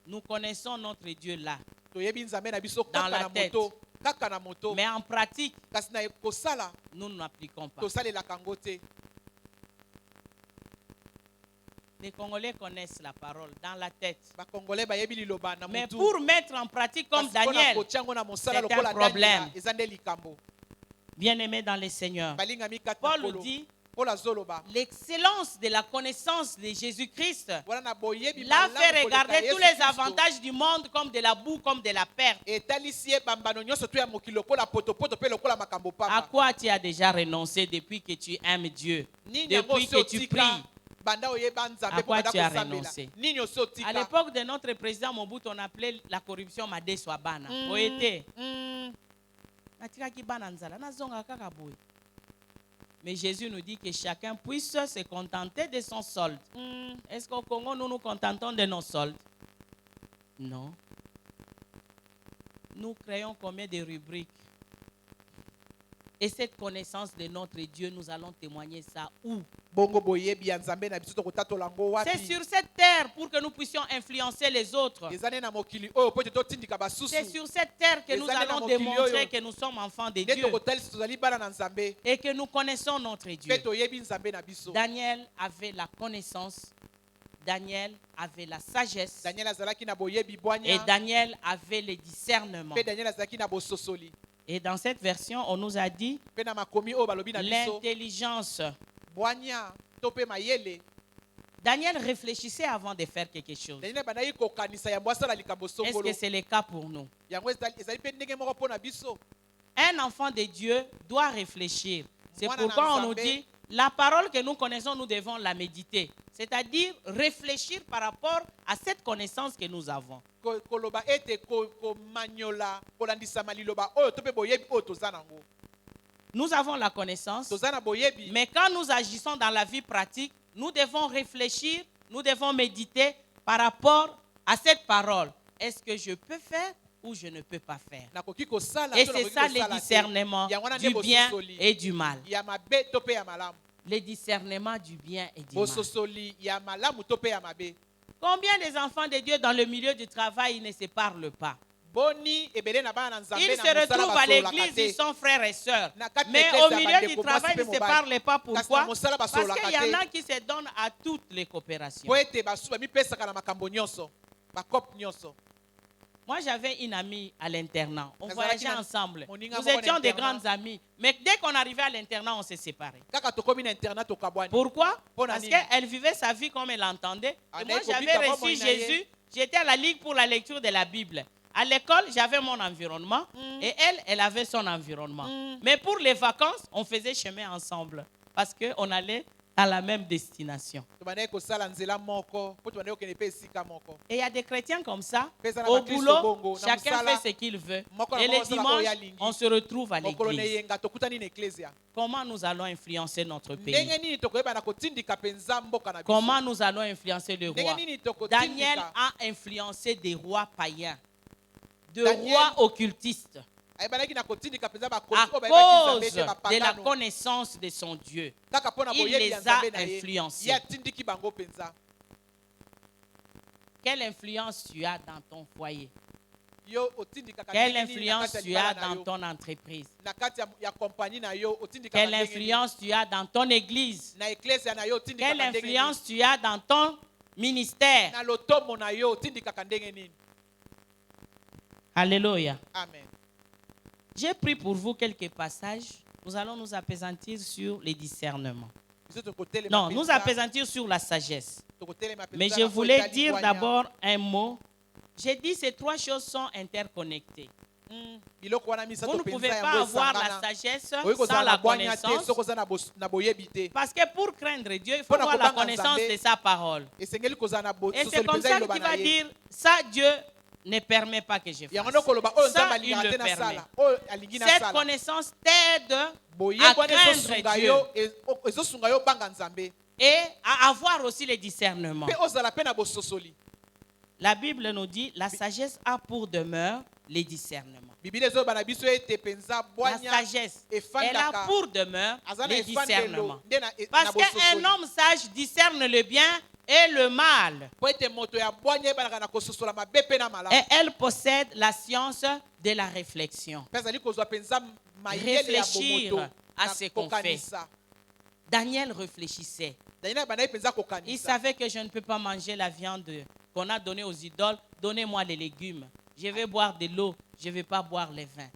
Nous connaissons notre Dieu là. Toyebi nzambe na biso Dans kaka la na tête. moto. Kaka na moto. Mais en pratique, Kasi na kosala nous n'appliquons pas. tosalelaka yango te. Les Congolais connaissent la parole dans la tête. Bakongolais bayebi liloba na Mais mutu. pour mettre en pratique comme Kasi mpona Daniel, kotia yango na mosala c'est lokola un problème. Daniel, eza nde likambo. bien-aimés dans le Seigneur, Balingami kati na Paul nkolo. dit Paul azoloba. l'excellence de la connaissance de Jésus-Christ Wana na boyebi l'a malamu fait koleka regarder Yesu tous les Kristo. avantages du monde comme de la boue, comme de la perte. etalisi ye bambano nyonso to ya mokili lokola potopoto mpe lokola makambo À pamba. quoi tu as déjà renoncé depuis que tu aimes Dieu, Nini yango depuis osi que tu otika pries? banda oyeba nzambe À mpo quoi banda tu as kosambela. renoncé? Nini osi À otika. l'époque de notre président Mobutu, on appelait la corruption Made Swabana. Oete. Natikaki bana nzala, nazonga kaka boye. Mais Jésus nous dit que chacun puisse se contenter de son solde. Est-ce qu'au Congo, nous nous contentons de nos soldes? Non. Nous créons combien de rubriques? Et cette connaissance de notre Dieu, nous allons témoigner ça où? bongo boyebi ya nzambe na biso tokotatola yango C'est wapi. sur cette terre pour que nous puissions influencer les autres. eza nde na mokili oyo po ete totindika basusu. C'est sur cette terre que Les nous années allons dans mon démontrer kilio, que nous sommes enfants de nde Dieu tokotalisa tozali bana na nzambe et que nous connaissons notre mpe Dieu. toyebi nzambe na biso. Daniel avait la connaissance, Daniel avait la sagesse Daniel azalaki na boyebi et bwanya Daniel avait le discernement. mpe Daniel azalaki na bososoli. Et dans cette version, on nous a dit Mpe na makomi oyo balobi na biso l'intelligence. bwanya to mpe mayele. Daniel réfléchissait avant de faire quelque chose. Daniel bandaki kokanisa yango asala likambo Est-ce songolo. que c'est le cas pour nous? Yango ezali mpe ndenge moko mpo na biso. Un enfant de Dieu doit réfléchir. C'est Mwana pourquoi on na nous Nzambe. dit, la parole que nous connaissons, nous devons la méditer. C'est-à-dire réfléchir par rapport à cette connaissance que nous avons. Koloba ete komanyola kolandisama liloba oyo to mpe boyebi oyo toza nango. Nous avons la connaissance, Toza na boyebi. mais quand nous agissons dans la vie pratique, nous devons réfléchir, nous devons méditer par rapport à cette parole. Est-ce que je peux faire ou je ne peux pas faire? nakoki kosala Et to c'est nakoki ça kosala le te. discernement Yango wana du nde bien bososoli et du mal. ya mabe to pe ya malamu. Le discernement du bien et du mal. Bososoli ya malamu to pe ya mabe. Combien des enfants de Dieu dans le milieu du travail, ils ne se parlent pas? Boni ebele na bana na nzambe Ils na se mosala retrouvent à basololaka l'église, te. ils sont frères et sœurs. Na kati Mais na au eglise ya milieu du bandeko travail, mwasi ils pe ne se mobali. parlent pas. Kasi na Pourquoi? mosala Parce basololaka qu'il y en te. a qui se donnent à toutes les coopérations. Po ete basu bamipesaka na makambo nyonso bakope nyonso. Moi, j'avais une amie à l'internat. On Nazalaki voyageait na ensemble. moninga Nous moko na étions des internat. grandes amies. Mais dès qu'on arrivait à l'internat, on se séparait. Kaka tokomi na internat tokabwani. Pourquoi? Pona Parce nini? qu'elle vivait sa vie comme elle l'entendait. Et Anaye moi, kobika j'avais bomoi reçu na ye. Jésus. J'étais à la Ligue pour la lecture de la Bible. À l'école, j'avais mon environnement. Et elle avait son environnement. Mais pour les vacances, on faisait chemin ensemble. Parce qu'on allait à la même destination. Tobandaki kosala nzela moko po tobandaki kokende pe esika moko. Et il y a des chrétiens comme ça. Pesa na Au bakristo boulot, bongo, na chacun mosala, fait ce qu'il veut. moko na Et moko les asala oyo dimanches, alingi. on se retrouve à Mokolo na l'église. yenga tokutani na eklesia. Comment nous allons influencer notre pays? Ndenge nini tokoyeba na kotindika penza mboka na biso. Comment nous allons influencer le Ndenge roi? nini tokotindika. Daniel a influencé des rois païens, de Daniel- rois occultistes, Ayebandaki na kotindika penza à bakonzi oyo bayebaki cause nzambe te de la bapagano. connaissance de son Dieu. Kaka mpona Il boyebi les ya a nzambe na ye. influencés. Ye atindiki bango penza. Quelle influence tu as dans ton foyer? Yo otindikaka Quelle ndenge nini na influence kati ya tu as libala na dans yo. ton entreprise? Na kati ya kompani na yo otindikaka Quelle ndenge nini. influence tu as dans ton église? Na eklesia na yo otindikaka Quelle ndenge nini. influence tu as dans ton ministère? Na lotomo na yo otindikaka ndenge nini. Alléluia. Amen. J'ai pris pour vous quelques passages. Nous allons nous appesantir sur les discernements. Biso tokotelema Non, nous penza, appesantir sur la sagesse. tokotelema penza Mais na je oyo voulais etali dire bwanya. d'abord un mot. J'ai dit ces trois choses sont interconnectées. Biloko wana misato Vous ne penza pouvez pas yango avoir la esangana. sagesse Oyo sans kozala la na bwanya te connaissance. soki oza na boyebi te. Parce que pour craindre Dieu, il faut Mpona avoir la kobanga connaissance Nzambe. de sa parole. Esengeli kozala na Et c'est bososoli comme penza ça liloba qu'il na va ye. dire, ça Dieu ne permet pas que je Yango nde fasse. koloba oyo nzambe Ça, il alingaka le te permet. nasala oyo alingi Cette nasala. connaissance t'aide à Boyeba wana craindre ezosunga Dieu yo ezosunga yo banga Nzambe. et à avoir aussi le discernement. Pe ozala pe na bososoli. La Bible nous dit, la sagesse a pour demeure les discernements. Biblia ezoba na biso ete penza La bwanya sagesse, elle efandaka. a pour demeure Aza na les efandelo discernements. nde na Parce qu'un bososoli. homme sage discerne le bien et le mal. Po ete moto ya bwanya ebanaka na kososola mabe pe na malamu. Et elle possède la science de la réflexion. Pe azali kozwa penza mayele ya Réfléchir bomoto à na ce qu'on fait. kokanisa. Daniel réfléchissait. Daniel abandaki penza Il kokanisa. savait que je ne peux pas manger la viande qu'on a donnée aux idoles. Donnez-moi les légumes. Je vais boire de l'eau. Je ne vais pas boire les vins.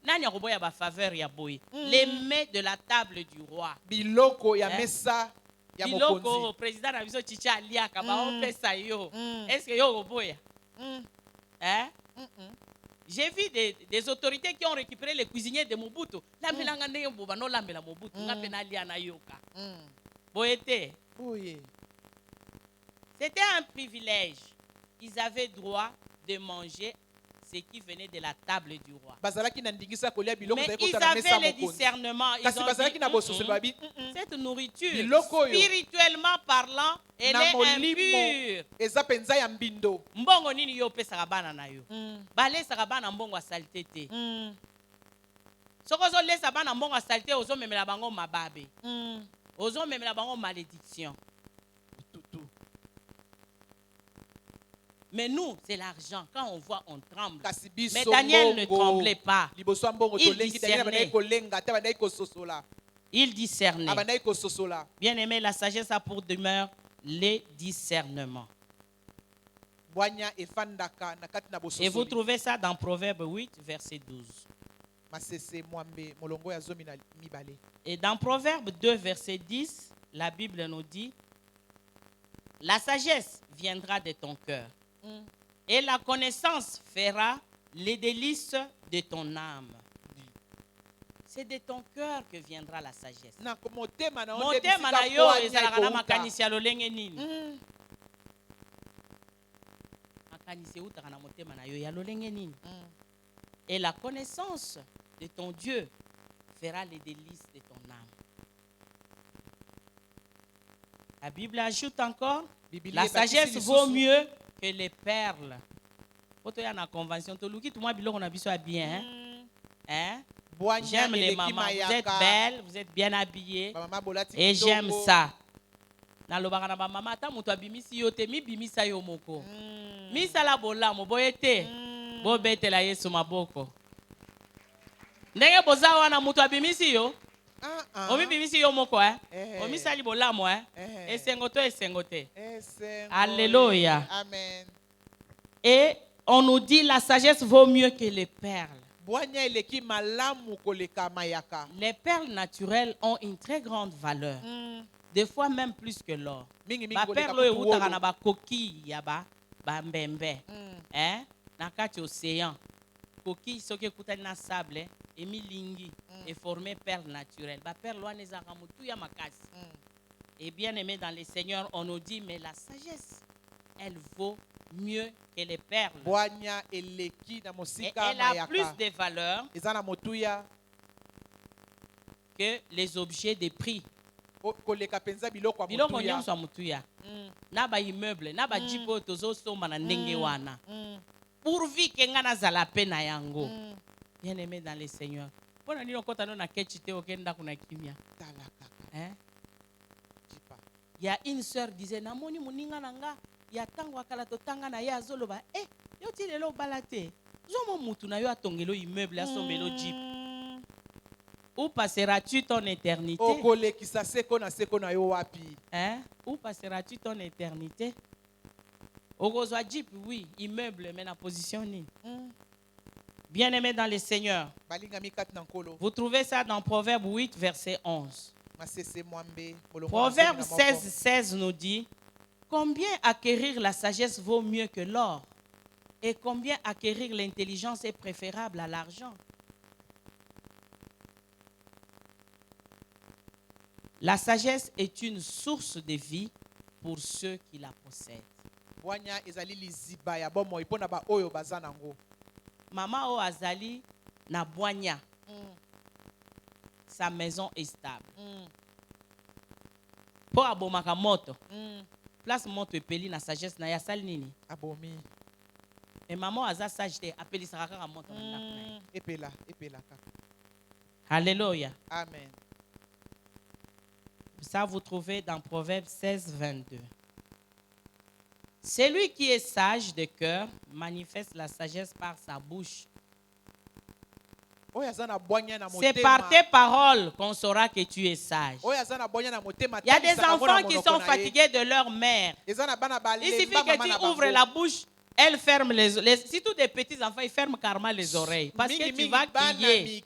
Nani akoboya ba faveur ya boye. Les mets de la table du roi. Biloko ya Eh? mesa ya Biloko mokonzi. président na biso chicha aliaka ba opesa yo. Mm. Est-ce que yo okoboya? Mm. Hein? J'ai vu des autorités qui ont récupéré les cuisiniers de Mobutu. Lambelanga ndenge boba no lambela Mobutu nga pe na lia na yoka. Boye te. Oye. C'était un privilège. Ils avaient droit de manger ce qui venait de la table du roi. Bazalaki na ndingisa kolia biloko Mais zali ils kota na mesa avaient le mokonzi. discernement. Ils Kasi ont bazalaki na dit, bososoli babi. cette nourriture, Biloko oyo. spirituellement parlant, elle Na est molimo impure. eza penza ya mbindo. Mbongo nini yo opesaka bana na yo? Balesaka bana mbongo ya salite te. Soki ozolesa bana mbongo ya salite, ozomemela bango mababe. Ozomemela bango malédiction. Mais nous, c'est l'argent. Quand on voit, on tremble. Kasi biso Mais Daniel ne mbongo. tremblait pas. Liboso ya mbongo Il tolengi Daniel abandaki discernait. kolenga te abandaki kososola. Il discernait. Abandaki kososola. Bien aimé, la sagesse a pour demeure les discernements. Bwanya efandaka na kati na Et vous bososoli. trouvez ça dans Proverbe 8, verset 12. Masese mwambe molongo ya zomi na mibale. Et dans Proverbe 2, verset 10, la Bible nous dit, la sagesse viendra de ton cœur et la connaissance fera les délices de ton âme. C'est de ton cœur que viendra la sagesse. Na motema na Motema na yo ezalaka na makanisi ya lolenge nini? Makanisi eutaka na motema na yo ya lolenge nini? Et la connaissance de ton Dieu fera les délices de ton âme. La Bible ajoute encore, Biblia la ebakisi sagesse lisusu. vaut mieux que les perles. Quand il y a une convention, tu louki tout moi biloko na biso bien, hein? Bwanya J'aime les eleki mamans. Vous êtes mayaka. belles, vous êtes bien habillées. Bamama bolati Et kitoko. j'aime ça. Nalobaka na ba mama ata mutu abimisi yo te mi bimisa yo moko. Misala bolamu boye te. Bo betela Yesu maboko. Ndenge boza wana mutu abimisi yo. Omi bimisi yo moko Omi sali bolamu Esengo to esengo te. Alléluia. Amen. Et on nous dit la sagesse vaut mieux que les perles. Bwanya eleki malamu koleka mayaka. Les perles naturelles ont une très grande valeur. Des fois même plus que l'or. Mingi mingi Ba koleka perle kutu eutaka wolo. na ba coquille ya ba mbembe. Na kati océan. Coquille soki ekutani na sable emilingi et formé perle naturelle. Ba perle wana ezaka mutu ya makasi. Et bien aimé dans les seigneurs, on nous dit mais la sagesse, elle vaut mieux que les perles. Bwanya eleki na Et mosika elle a mayaka. plus de valeur Eza na motuya que les objets de prix. koleka penza biloko ya Biloko motuya. nyonso ya mutuya. Na ba immeuble, na ba jipo tozosomba na ndenge wana. Pourvu que nga nazala pe na yango. Bien aimé dans les seigneurs. Pona nino kota no na kechite okenda kuna kimia. Hein? Il y a une sœur disait namoni muninga nanga ya tango akala totanga na ye azoloba yo ti lelo balate. Zomo mutu na yo atongelo immeuble asombelo jeep. Où passeras-tu ton éternité? Okolekisa seko na yo wapi? Hein? Où passeras-tu ton éternité? Okozwa jeep, oui, immeuble, mais la position ni. Bien-aimé dans les seigneurs. Balingami kat na nkolo. Vous trouvez ça dans Proverbe 8, verset 11. Masese mwambe. Proverbe 16, 16 nous dit, combien acquérir la sagesse vaut mieux que l'or? Et combien acquérir l'intelligence est préférable à l'argent? La sagesse est une source de vie pour ceux qui la possèdent. Bwanya ezali liziba ya bomoi pona ba oyo baza nango. Maman o azali na bwanya. Sa maison est stable. Pour abomaka moto. Place moto epeli na sagesse na ya sali nini? Abomi. Et maman aza sage te apeli sakaka moto na ndako na ye. Epela ka. Alléluia. Amen. Ça vous trouvez dans Proverbe 16, 22. Celui qui est sage de cœur manifeste la sagesse par sa bouche. C'est par tes paroles qu'on saura que tu es sage. Il y a des enfants qui sont fatigués de leur mère. Il suffit que tu ouvres la bouche, elle ferme les oreilles. Si tous des petits enfants, ils ferment carrément les oreilles. Parce que tu vas crier.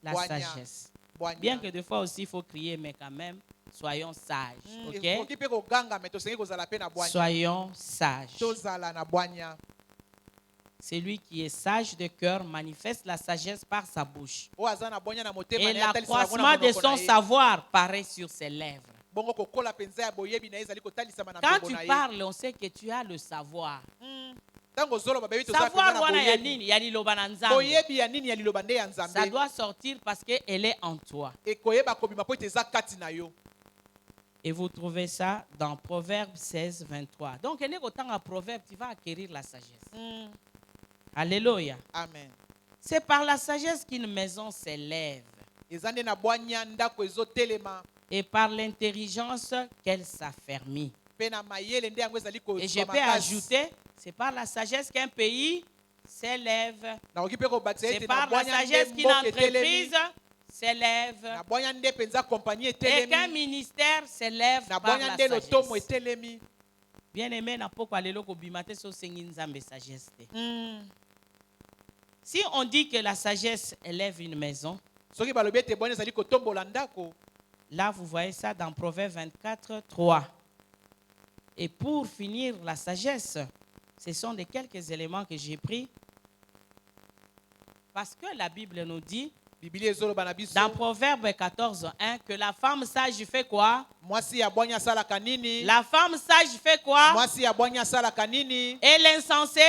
La sagesse. Bien que des fois aussi il faut crier, mais quand même, soyons sages. Ok? Soyons sages. Celui qui est sage de cœur manifeste la sagesse par sa bouche. Et l'accroissement de son savoir paraît sur ses lèvres. Quand tu parles, on sait que tu as le savoir. Savoir wana ya nini? Ya liloba na Nzambe. Ça doit sortir parce qu'elle est en toi. Et vous trouvez ça dans Proverbe 16, 23. Donc, autant à Proverbe, tu vas acquérir la sagesse. Alléluia. Amen. C'est par la sagesse qu'une maison s'élève. Et par l'intelligence qu'elle s'affermit. Et je peux ajouter, c'est par la sagesse qu'un pays s'élève. C'est par la sagesse qu'une entreprise s'élève. Et qu'un ministère s'élève par la sagesse. Bien-aimé, n'a pas quoi lelo ko bimate so sengi nzambe sagesse. Si on dit que la sagesse élève une maison, là vous voyez ça dans Proverbe 24, 3. Et pour finir, la sagesse, ce sont des quelques éléments que j'ai pris. Parce que la Bible nous dit, dans Proverbe 14, 1, que la femme sage fait quoi? La femme sage fait quoi? Et l'insensé?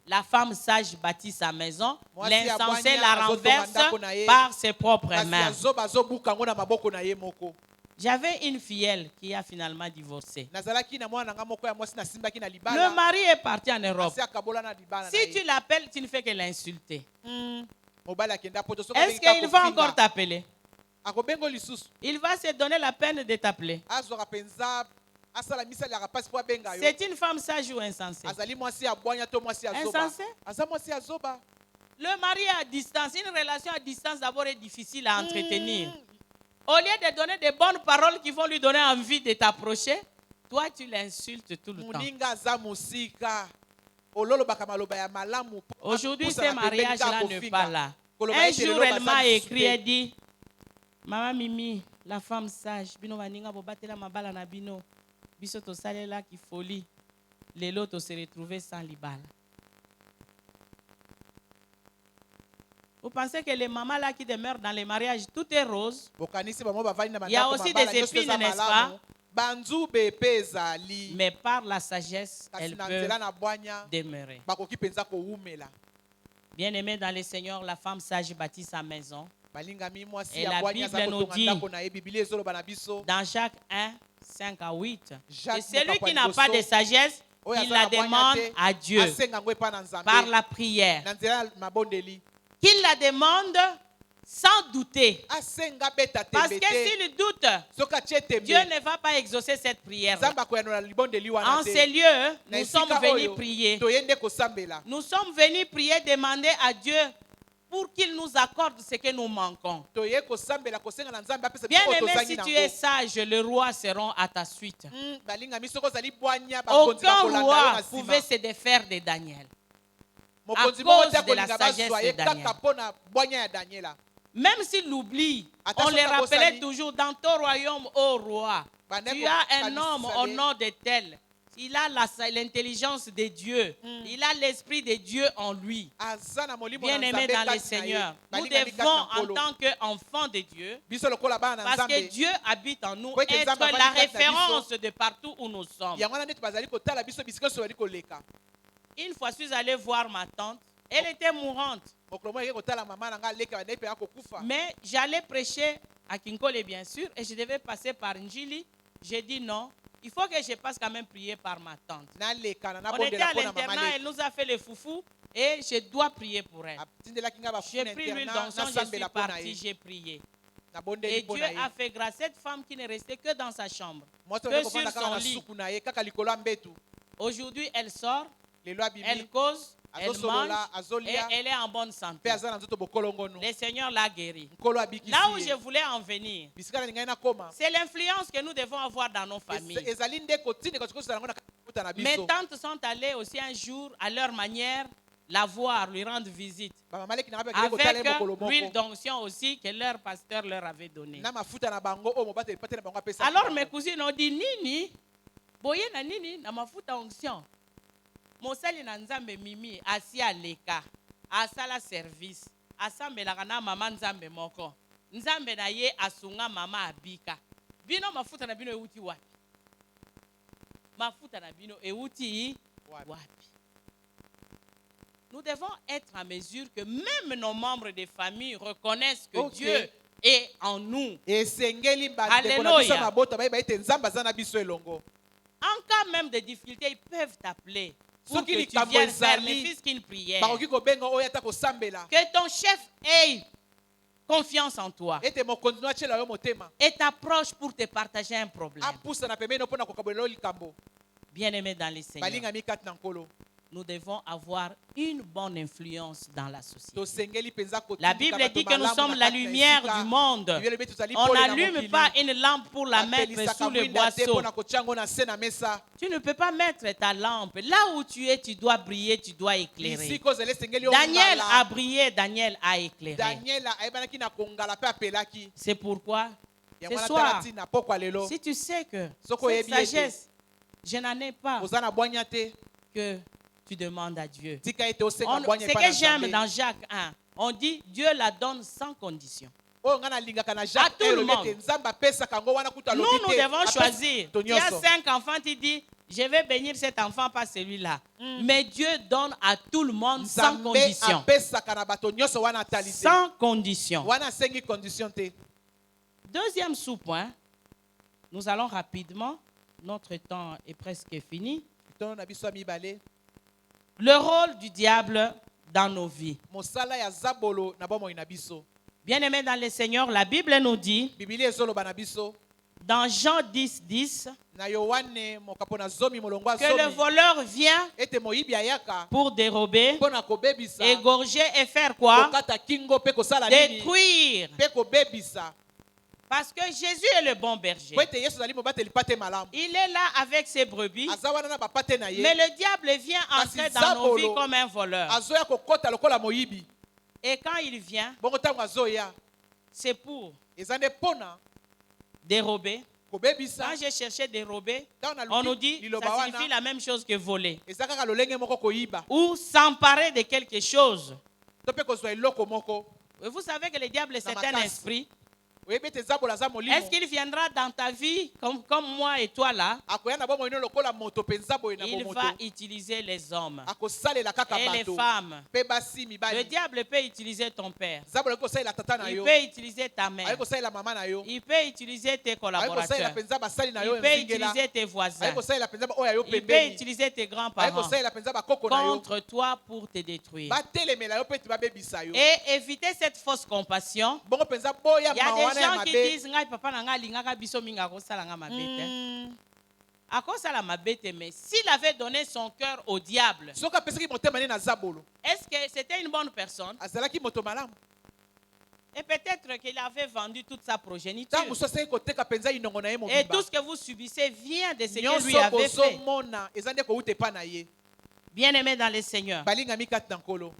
la femme sage bâtit sa maison, Mwasi ya l'insensé bwanya la azotonga renverse ndako na ye. par ses propres Kasi mains. azoba azobuka yango na maboko na ye moko. J'avais une filleule qui a finalement divorcé. Nazalaki na mwana nga moko ya mwasi nasimbaki na Le libala. mari est parti en Europe. Asi akabola na libala na Si ye. tu l'appelles, tu ne fais que l'insulter. Mobali akenda poto soki Est-ce abengi qu'il va kofinga, encore t'appeler? akobengo lisusu. Il va se donner la peine de t'appeler. Azwaka penza asala misala ya pasi po abenga yo. C'est une femme sage ou insensée? Azali mwasi ya bwanya to mwasi ya zoba. Insensé? Aza mwasi ya zoba. Le mari à distance, une relation à distance d'abord est difficile à entretenir. Au lieu de donner des bonnes paroles qui vont lui donner envie de t'approcher, toi tu l'insultes tout le temps. Muninga aza musika. Ololobaka maloba ya malamu. Aujourd'hui, ce mariage-là n'est pas là. Un jour, elle m'a écrit, elle dit, Maman Mimi, la femme sage, bino baninga bobatela mabala na bino, biso to salela ki folie, lelo to se retrouver sans libala. Vous pensez que les mamans là qui demeurent dans les mariages, tout est rose? Il y a aussi des épines, n'est-ce pas? Mais par la sagesse, elles peuvent demeurer. Bien-aimé dans le Seigneur, la femme sage bâtit sa maison. Et la Bible nous dit, dans Jacques 1, 5 à 8, que celui qui n'a pas de sagesse, il la demande à Dieu par la prière. Qu'il la demande sans douter. Parce que s'il doute, Dieu ne va pas exaucer cette prière. En ces lieux, nous sommes venus prier. Nous sommes venus prier, demander à Dieu pour qu'il nous accorde ce que nous manquons. Bien aimé, si tu es sage, les rois seront à ta suite. Aucun roi pouvait se défaire de Daniel. À cause de la sagesse de Daniel. Même s'il l'oublie, on le rappelait toujours dans ton royaume, ô roi. Tu as un homme au nom de tel. Il a l'intelligence de Dieu. Il a l'esprit de Dieu en lui. Bien-aimé dans le Seigneur, nous devons, en tant qu'enfants de Dieu, parce que Dieu habite en nous, être la référence de partout où nous sommes. Une fois, je suis allé voir ma tante. Elle était mourante. Mais j'allais prêcher à Kinkole, bien sûr, et je devais passer par Njili. J'ai dit non. Il faut que je passe quand même prier par ma tante. On était à l'internat, elle nous a fait le foufou et je dois prier pour elle. J'ai pris l'huile d'onction, je suis parti, j'ai prié. Et Dieu a fait grâce. Cette femme qui n'est restée que dans sa chambre, que sur son lit. Aujourd'hui, elle sort, elle cause, elle mange et elle est en bonne santé. Le Seigneur l'a guérie. Là où je voulais en venir, c'est l'influence que nous devons avoir dans nos familles. Mes tantes sont allées aussi un jour, à leur manière, la voir, lui rendre visite. Avec l'huile d'onction aussi que leur pasteur leur avait donnée. Alors mes cousines ont dit, Nini, boye na nini na mafuta onction. Mosali na nzambe mimi asi aleka asala service asambelaka na mama nzambe moko nzambe na ye asunga mama abika bino mafuta na bino euti wapi mafuta na bino euti wapi. Nous devons être en mesure que même nos membres de famille reconnaissent que Dieu est en nous. Alléluia. En cas même de difficulté, ils peuvent t'appeler pour que tu viennes faire ne fût-ce qu'une prière. Que ton chef ait confiance en toi et t'approche pour te partager un problème. Bien-aimé dans le Seigneur, nous devons avoir une bonne influence dans la société. La Bible dit que nous sommes la lumière du monde. On n'allume pas une lampe pour la mettre sous le boisseau. Tu ne peux pas mettre ta lampe. Là où tu es, tu dois briller, tu dois éclairer. Daniel a brillé, Daniel a éclairé. C'est pourquoi, ce soir, si tu sais que cette sagesse, je n'en ai pas, que tu demandes à Dieu. Ce que j'aime dans Jacques 1, on dit Dieu la donne sans condition. À tout le monde. Nous devons choisir. Tu as 5 enfants, tu dis je vais bénir cet enfant, pas celui-là. Mais Dieu donne à tout le monde sans Nzambe condition. apesaka na bato nyonso wana atali te. Sans condition. Wana asengi condition te. Deuxième sous-point, nous allons rapidement, notre temps est presque fini. Tono na biso ya mibale. Le rôle du diable dans nos vies. Mosala ya zabolo na bomoi na biso. Bien-aimés dans le Seigneur, la Bible nous dit, Biblia ezoloba na biso dans Jean 10, 10, na Yohane mokapo na zomi molongwa que le zomi voleur vient ete moyibi ayaka pour dérober, mpona kobebisa égorger et faire quoi? kokata kingo mpe kosala nini Détruire. mpe kobebisa. Parce que Jésus est le bon berger. Po ete Yesu azali mobateli pate malamu. Il est là avec ses brebis, Aza wana na bapate na ye. mais le diable vient entrer dans nos vies comme un voleur. Azoya kokota lokola moyibi. Et quand il vient, Bongo ntango azoya c'est pour eza nde mpona dérober. kobebisa. Quand j'ai cherché dérober, Ntango na on nous luki dit liloba ça wana signifie la même chose que voler. eza kaka lolenge moko koyiba Ou s'emparer de quelque chose. to mpe kozwa eloko moko. Et vous savez que le diable, c'est un makasi. esprit. Oyebi ete zabola aza molimo. Est-ce qu'il viendra dans ta vie comme moi et toi là? akoya na bomoi no lokola moto mpenza boye na Il bomoto. va utiliser les hommes Akosalela kaka et les bato femmes. mpe basi Le mibali. diable peut utiliser ton père. Zabola akoki kosalela tata na Il yo. peut utiliser ta akoki mère. kosalela mama na yo. Il peut utiliser tes akoki collaborateurs. kosalela mpenza basali na yo Il peut mvingela. utiliser tes voisins. akoki kosalela mpenza oyo ya yo Il peut pembeni. utiliser tes akoki grands-parents kosalela mpenza bakoko na yo. contre toi pour te détruire. batelemela yo mpe ete babebisa yo. Et éviter cette fausse compassion. bongo mpenza boya Il y a mawana des ya gens qui mabe. disent ngai papa na ngai alingaka biso mingi akosala nga mabe te. Akosala mabe te, mais s'il avait donné son cœur au diable, soki apesaki motema ne na zabolo est-ce que c'était une bonne personne? azalaki moto malamu. Et peut-être qu'il avait vendu toute sa progéniture. ntango mosusu asali koteka mpenza inongo na ye Et mobimba. tout ce que vous subissez vient de ce que lui nyonso avait fait. bozomona eza nde kowuta epa na ye. Bien-aimé dans le Seigneur. balingami kati na nkolo.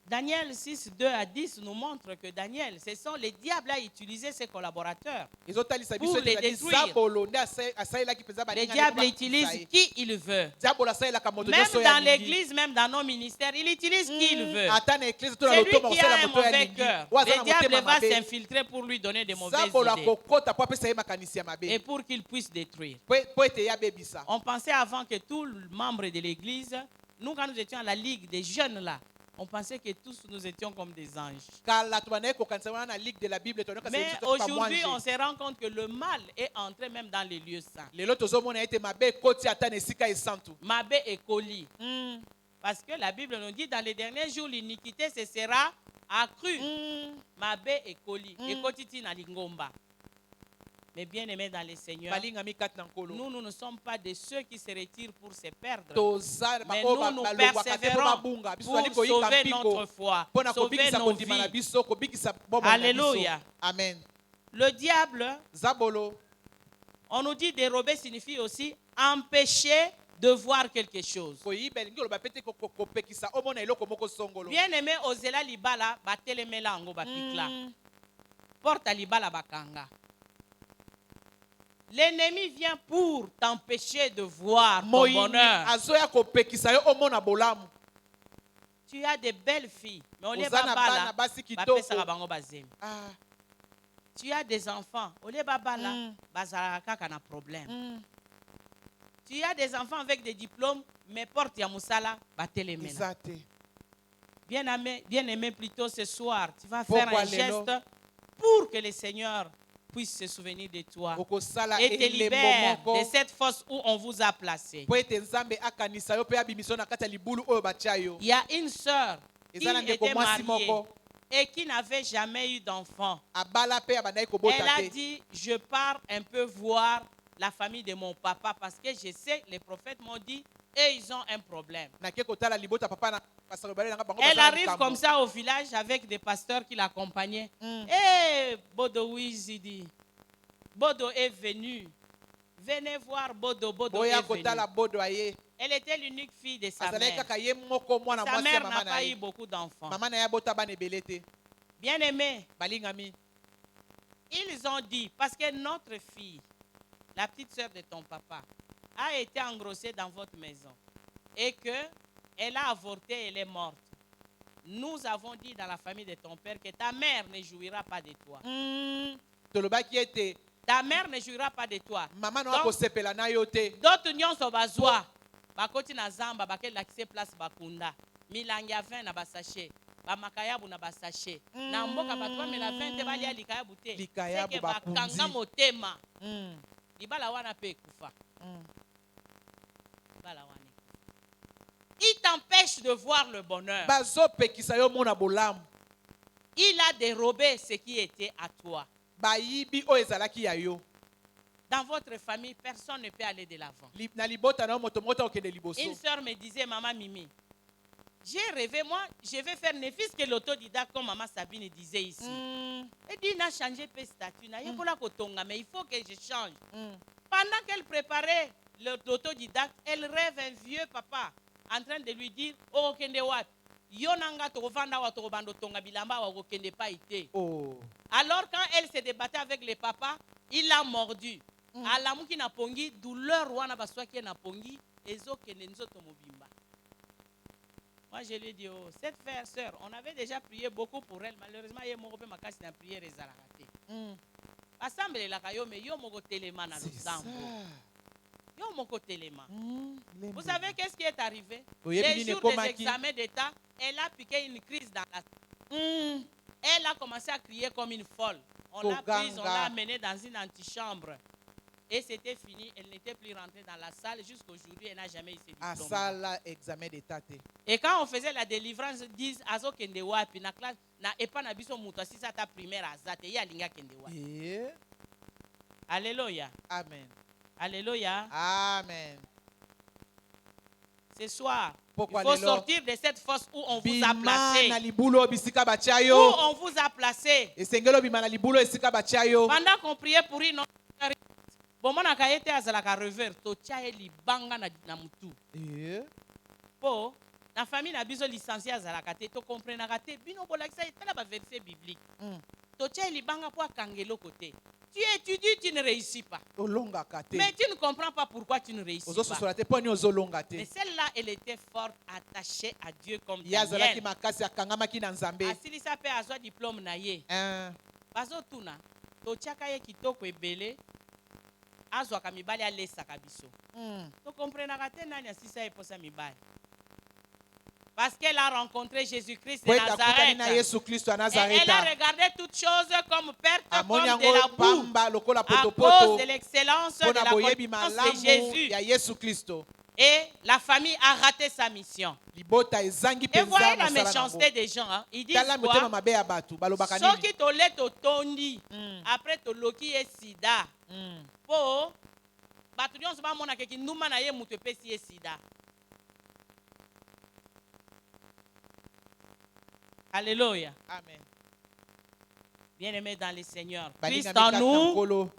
Daniel 6, 2 à 10 nous montre que Daniel, ce sont les diables à utiliser ses collaborateurs. ezotalisa biso Pour ete les ezali détruire. zabolo nde asalelaki mpenza Le balingami diable mpo utilise bakisa ye. qui il veut. diabolo asalelaka moto Même nyonso oyo dans alingi. l'église, même dans nos ministères, il utilise qui il veut. ata na eklise to na C'est lui lotomo qui a akosala un moto oyo mauvais alingi cœur. oyo aza Le na diable motema va mabe. s'infiltrer pour lui donner de mauvaises zabolo idées akokota po apesa ye makanisi ya et mabe pour qu'il puisse détruire. po ete ye abebisa. On pensait avant que tous les membres de l'église, nous quand nous étions à la ligue des jeunes là, on pensait que tous nous étions comme des anges. kala to banaye kokanisa wana na ligue de la bible toyoka Mais aujourd'hui, on se rend compte que le mal est entré même dans les lieux saints. lelo tozomona ete mabe ekoti ata na esika esantu. Mabé et colis. Parce que la Bible nous dit dans les derniers jours, l'iniquité se sera accrue. Mabé et colis. Et kotiti na lingomba. Mais bien aimés dans le Seigneur, balingami kati na nkolo. nous ne sommes pas de ceux qui se retirent pour se perdre. toza Mais oyo nous balobwaka te mpo persévérons babunga biso pour tozali koyika sauver mpiko notre foi, mpona sauver kobikisa nos kondima na vies. biso kobikisa bomoi na biso. Alléluia. amen. Le diable, zabolo on nous dit dérober signifie aussi empêcher de voir quelque chose. koyiba elingi oloba pe te kopekisa omona eloko moko songolo. Bien aimé, ozela libala, batelemela ango bapikla. Porta libala bakanga. L'ennemi vient pour t'empêcher de voir ton moyini bonheur. azoya kopekisa yo omona bolamu. Tu as de belles filles, mais on les oza na bana babala, basi bapesaka kitoko. bango bazemi. Ah, Tu as des enfants, on les babala, bazalaka kaka na problème. Tu as des enfants avec des diplômes, mais porte ya musala batelemela. eza te. Bien aimé, plutôt ce soir, tu vas Pourquoi faire un lelo? geste pour que le Seigneur puisse se souvenir de toi okosala et te elembo libère moko de cette fosse où on vous a placé. po ete nzambe akanisa yo mpe abimisa yo na kati ya libulu oyo batia yo. Il y a une sœur qui eza na ndeko était mwasi mariée moko et qui n'avait jamais eu d'enfant. abala mpe abandaki Elle kobota a te. dit, je pars un peu voir la famille de mon papa parce que je sais, les prophètes m'ont dit, et ils ont un problème. nake kotala libota papa na pastor bale nanga bango Elle bazala arrive likambo. comme ça au village avec des pasteurs qui l'accompagnaient. Mm. Eh, Bodo Wizidi, Bodo est venu. Venez voir Bodo, Bodo est boya venu. kotala bodo aye. Elle était l'unique fille de sa azalaki mère. kaka ye moko mwana Sa mwasi ya mère mama n'a na pas eu ye. beaucoup d'enfants. mama na ye abota bana ebele te. Bien aimé, balingami ils ont dit, parce que notre fille, la petite sœur de ton papa, a été engrossée dans votre maison et qu'elle a avorté, elle est morte. Nous avons dit dans la famille de ton père que ta mère ne jouira pas de toi. tolobaki ete Ta mère ne jouira pas de toi. Maman Donc, no kosepela na yo te. d'autres nyonso bazwa bakoti na zamba bakelakise place bakunda milangi ya vin na basashe bamakayabu na basashe na mboka bato bamela vin te balia likayabu te Likayabu seke bakundi. bakanga motema Mm. libala wana mpe ekufa Mm. libala wana ekufa. Il t'empêche de voir le bonheur. Bazopekisa yo mona bolamu. Il a dérobé ce qui était à toi. Bayibi o ezalaki ya yo. Dans votre famille, personne ne peut aller de l'avant. Na libota na yo moto moko okende liboso. Une sœur me disait, maman Mimi, j'ai rêvé, moi, je vais faire ne fils que l'autodidacte, comme maman Sabine disait ici. Mm. Elle dit, il a changé de statut, mais il faut que je change. Mm. Pendant qu'elle préparait l'autodidacte, elle rêve un vieux papa en train de lui dire, oh, kende wat, yonanga tovanda wa tobando tonga bilamba wa kende pa ite. Oh. Alors quand elle se débattait avec le papa, il l'a mordu. Alamuki na pongi, douleur wana baswaki na pongi, ezo kende nzoto mobimba. Moi je lui ai dit, oh, cette sœur, on avait déjà prié beaucoup pour elle. Malheureusement, il y a un makasi na prière ezalakate. Assemble la kayo me yo moko telema na lusambo. Yo moko telema. Vous savez qu'est-ce qui est arrivé? Les jours des examens d'État, elle a piqué une crise dans la... Elle a commencé à crier comme une folle. On l'a prise, on l'a amenée dans une antichambre. Et c'était fini, elle n'était plus rentrée dans la salle. Jusqu'aujourd'hui, elle n'a jamais eu ses diplômes. Examen d'État. Et quand on faisait la délivrance, ils disent Azo kende wapi na classe na epa na biso muto si sa ta primaire azate ya linga kende wapi. Alléluia. Amen. Alléluia. Amen. Ce soir, Pourquoi il faut sortir de cette fosse où on vous a placé. Où on vous a placé. Pendant qu'on priait pour une autre, bon, mon akayete azalaka revers, to tia libanga na mutu. Po, la famille na biso licencié azalaka te, to comprenaka te, bino bolakisa etala ba verset biblique. To tia libanga po akangelo côté. Tu étudies, tu ne réussis pas. Mais tu ne comprends pas pourquoi tu ne réussis pas. Mais celle-là, elle était forte, attachée à Dieu comme Daniel. Asilisa pe azwa diplôme na ye. Bazo tuna, to tiaka ye kitoko ebele. Azwa ka mibali alesaka biso. To comprenaka te nani asisa eposa mibali. Parce qu'elle a rencontré Jésus-Christ de Nazareth. Et elle a regardé toutes choses comme perte, comme de la boue, à cause de l'excellence de la connaissance de Jésus. Et la famille a raté sa mission. Et voyez la méchanceté des gens. Hein. Ils disent quoi? Ceux qui te lèvent au tondi, après te loki et sida. Po, batunion se va mona ke kinduma na ye mutu pesi et sida. Alléluia. Amen. Bien-aimés dans le Seigneur. Christ en nous.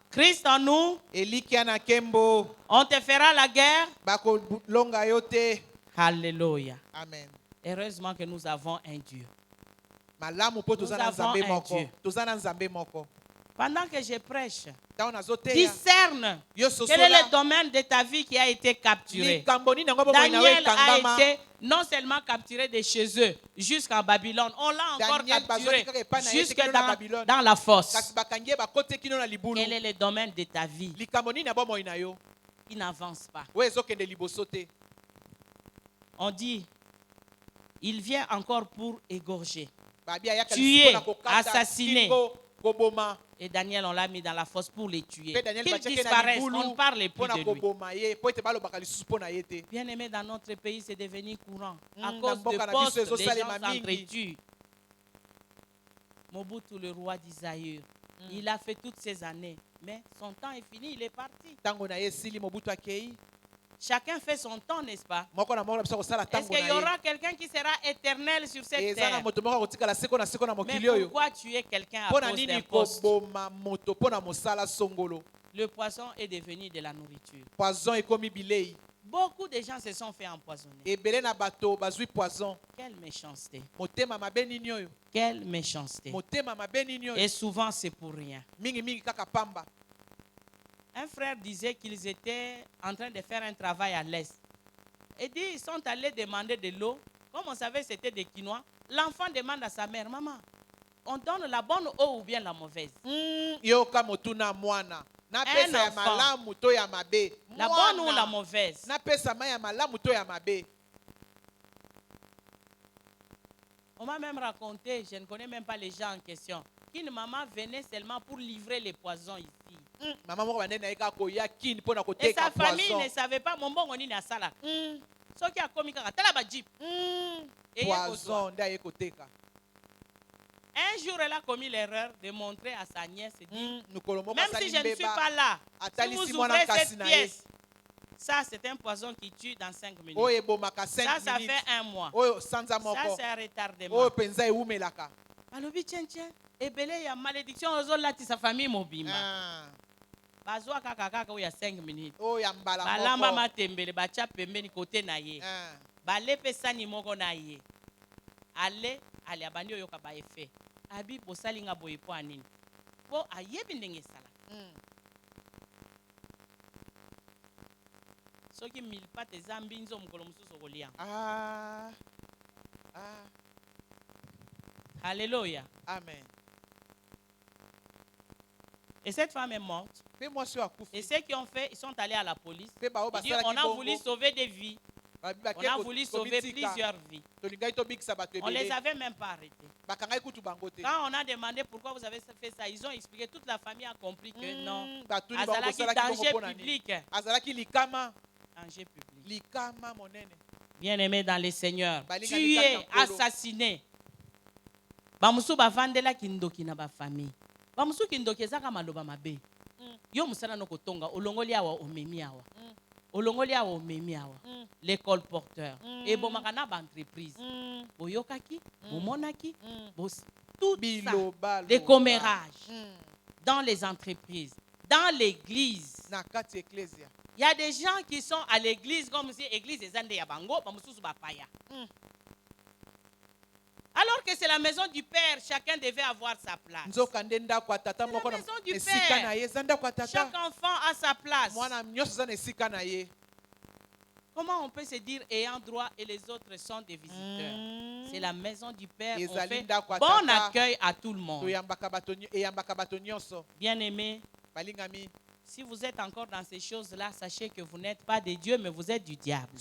Christ en nous. On te fera la guerre. Alléluia. Amen. Heureusement que nous avons un Dieu. Nous avons un Dieu. Pendant que je prêche, discerne quel est le domaine de ta vie qui a été capturé. Daniel a été non seulement capturé de chez eux jusqu'en Babylone, on l'a encore capturé jusque dans la fosse. Quel est le domaine de ta vie qui n'avance pas? On dit, il vient encore pour égorger, tuer, assassiner. Et Daniel, on l'a mis dans la fosse pour les tuer. Qu'ils disparaissent, on ne parle plus de lui. Bien aimé, dans notre pays, c'est devenu courant. À cause de postes, les gens s'entretuent. Mobutu, le roi d'Isaïe, il a fait toutes ces années. Mais son temps est fini, il est parti. Chacun fait son temps, n'est-ce pas? Est-ce qu'il y aura quelqu'un qui sera éternel sur cette terre? Mais pourquoi tuer quelqu'un à cause d'un poste? Le poisson est devenu de la nourriture. Beaucoup de gens se sont fait empoisonner. Quelle méchanceté. Quelle méchanceté. Et souvent c'est pour rien. Un frère disait qu'ils étaient en train de faire un travail à l'est. Et dit, ils sont allés demander de l'eau. Comme on savait c'était des Quinois, l'enfant demande à sa mère, maman, on donne la bonne eau ou bien la mauvaise? yoka motuna mwana napesa ya enfant. malamu to ya mabe La bonne ou la mauvaise? napesa mai ya malamu to ya mabe. On m'a même raconté, je ne connais même pas les gens en question, qu'une maman venait seulement pour livrer les poisons ici. Mama moko bande na yeka koya kini pona Et koteka sa famille poisson. ne savait pas mon bon nini asala. Ce qui a commis kaka tala ba jeep. Et Poisson nda ye koteka. un jour, elle a commis l'erreur de montrer à sa nièce et dit, Nukolo moko même si asali je ne suis mbeba, pas là, si atali vous si mwana ouvrez kasi cette na ye. pièce, ça c'est un poison qui tue dans 5 minutes. Oyo ebomaka Ça, 5 minutes. fait un mois. Oyo sanza Ça moko. c'est un retardement. Oyo penza ewumelaka. Alobi tiens tiens, ebele ya malédiction ozolati sa famille mobimba. Bazwa kaka kaka oya 5 minutes. Oyo ya mbala Balamba moko. matembele bacha pembeni kote na ye. Balepesani moko na ye. Ale abandi oyoka ba efe. Abi bosalinga boye po anini. Po ayebi ndenge sala. Soki milpate zambi nzo mukolo mususu kolia. Alléluia. Amen. Et cette femme est morte. Fais-moi sur Et ceux qui ont fait, ils sont allés à la police. Fais ba Ils disent, on a voulu sauver des vies. On a voulu sauver plusieurs vies. On ne les avait même pas arrêtés. Quand on a demandé pourquoi vous avez fait ça, ils ont expliqué, toute la famille a compris que non. Azalaki danger public. Danger public. Bien-aimé dans le Seigneur, tué, assassiné. Bamusu bavandela kindoki na ba famille. Bamusu kindoki ezaka maloba mabe. Yo musana no kotonga olongoli awa omemi awa. Olongoli awa omemi awa. L'école porteur. Et bomaka na ba entreprise. Boyokaki, bomonaki, tout ça. Des commérages dans les entreprises, dans l'église. Il y a des gens qui sont à l'église comme si l'église est zande ya bango, bamususu bapaya. Alors que c'est la maison du Père, chacun devait avoir sa place. C'est la maison du Père. Chaque enfant a sa place. Comment on peut se dire ayant droit et les autres sont des visiteurs? C'est la maison du Père. On fait bon accueil à tout le monde. Bien-aimés, si vous êtes encore dans ces choses-là, sachez que vous n'êtes pas de Dieu, mais vous êtes du diable.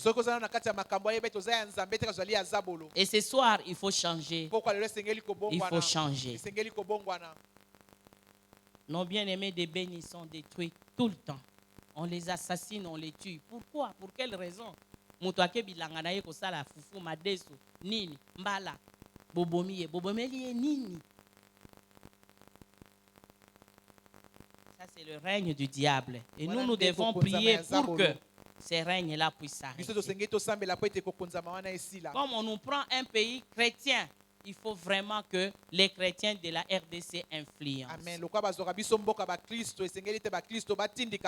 Et ce soir, il faut changer. Il faut changer. Nos bien-aimés des bénis sont détruits tout le temps. On les assassine, on les tue. Pourquoi? Pour quelle raison? Mutuake bilangana ye kosala fufu madeso nini mbala bobomiye bobomeli nini. Ça c'est le règne du diable. Et nous devons prier pour que ces règnes-là puissent s'arrêter. Comme on nous prend un pays chrétien, il faut vraiment que les chrétiens de la RDC influencent.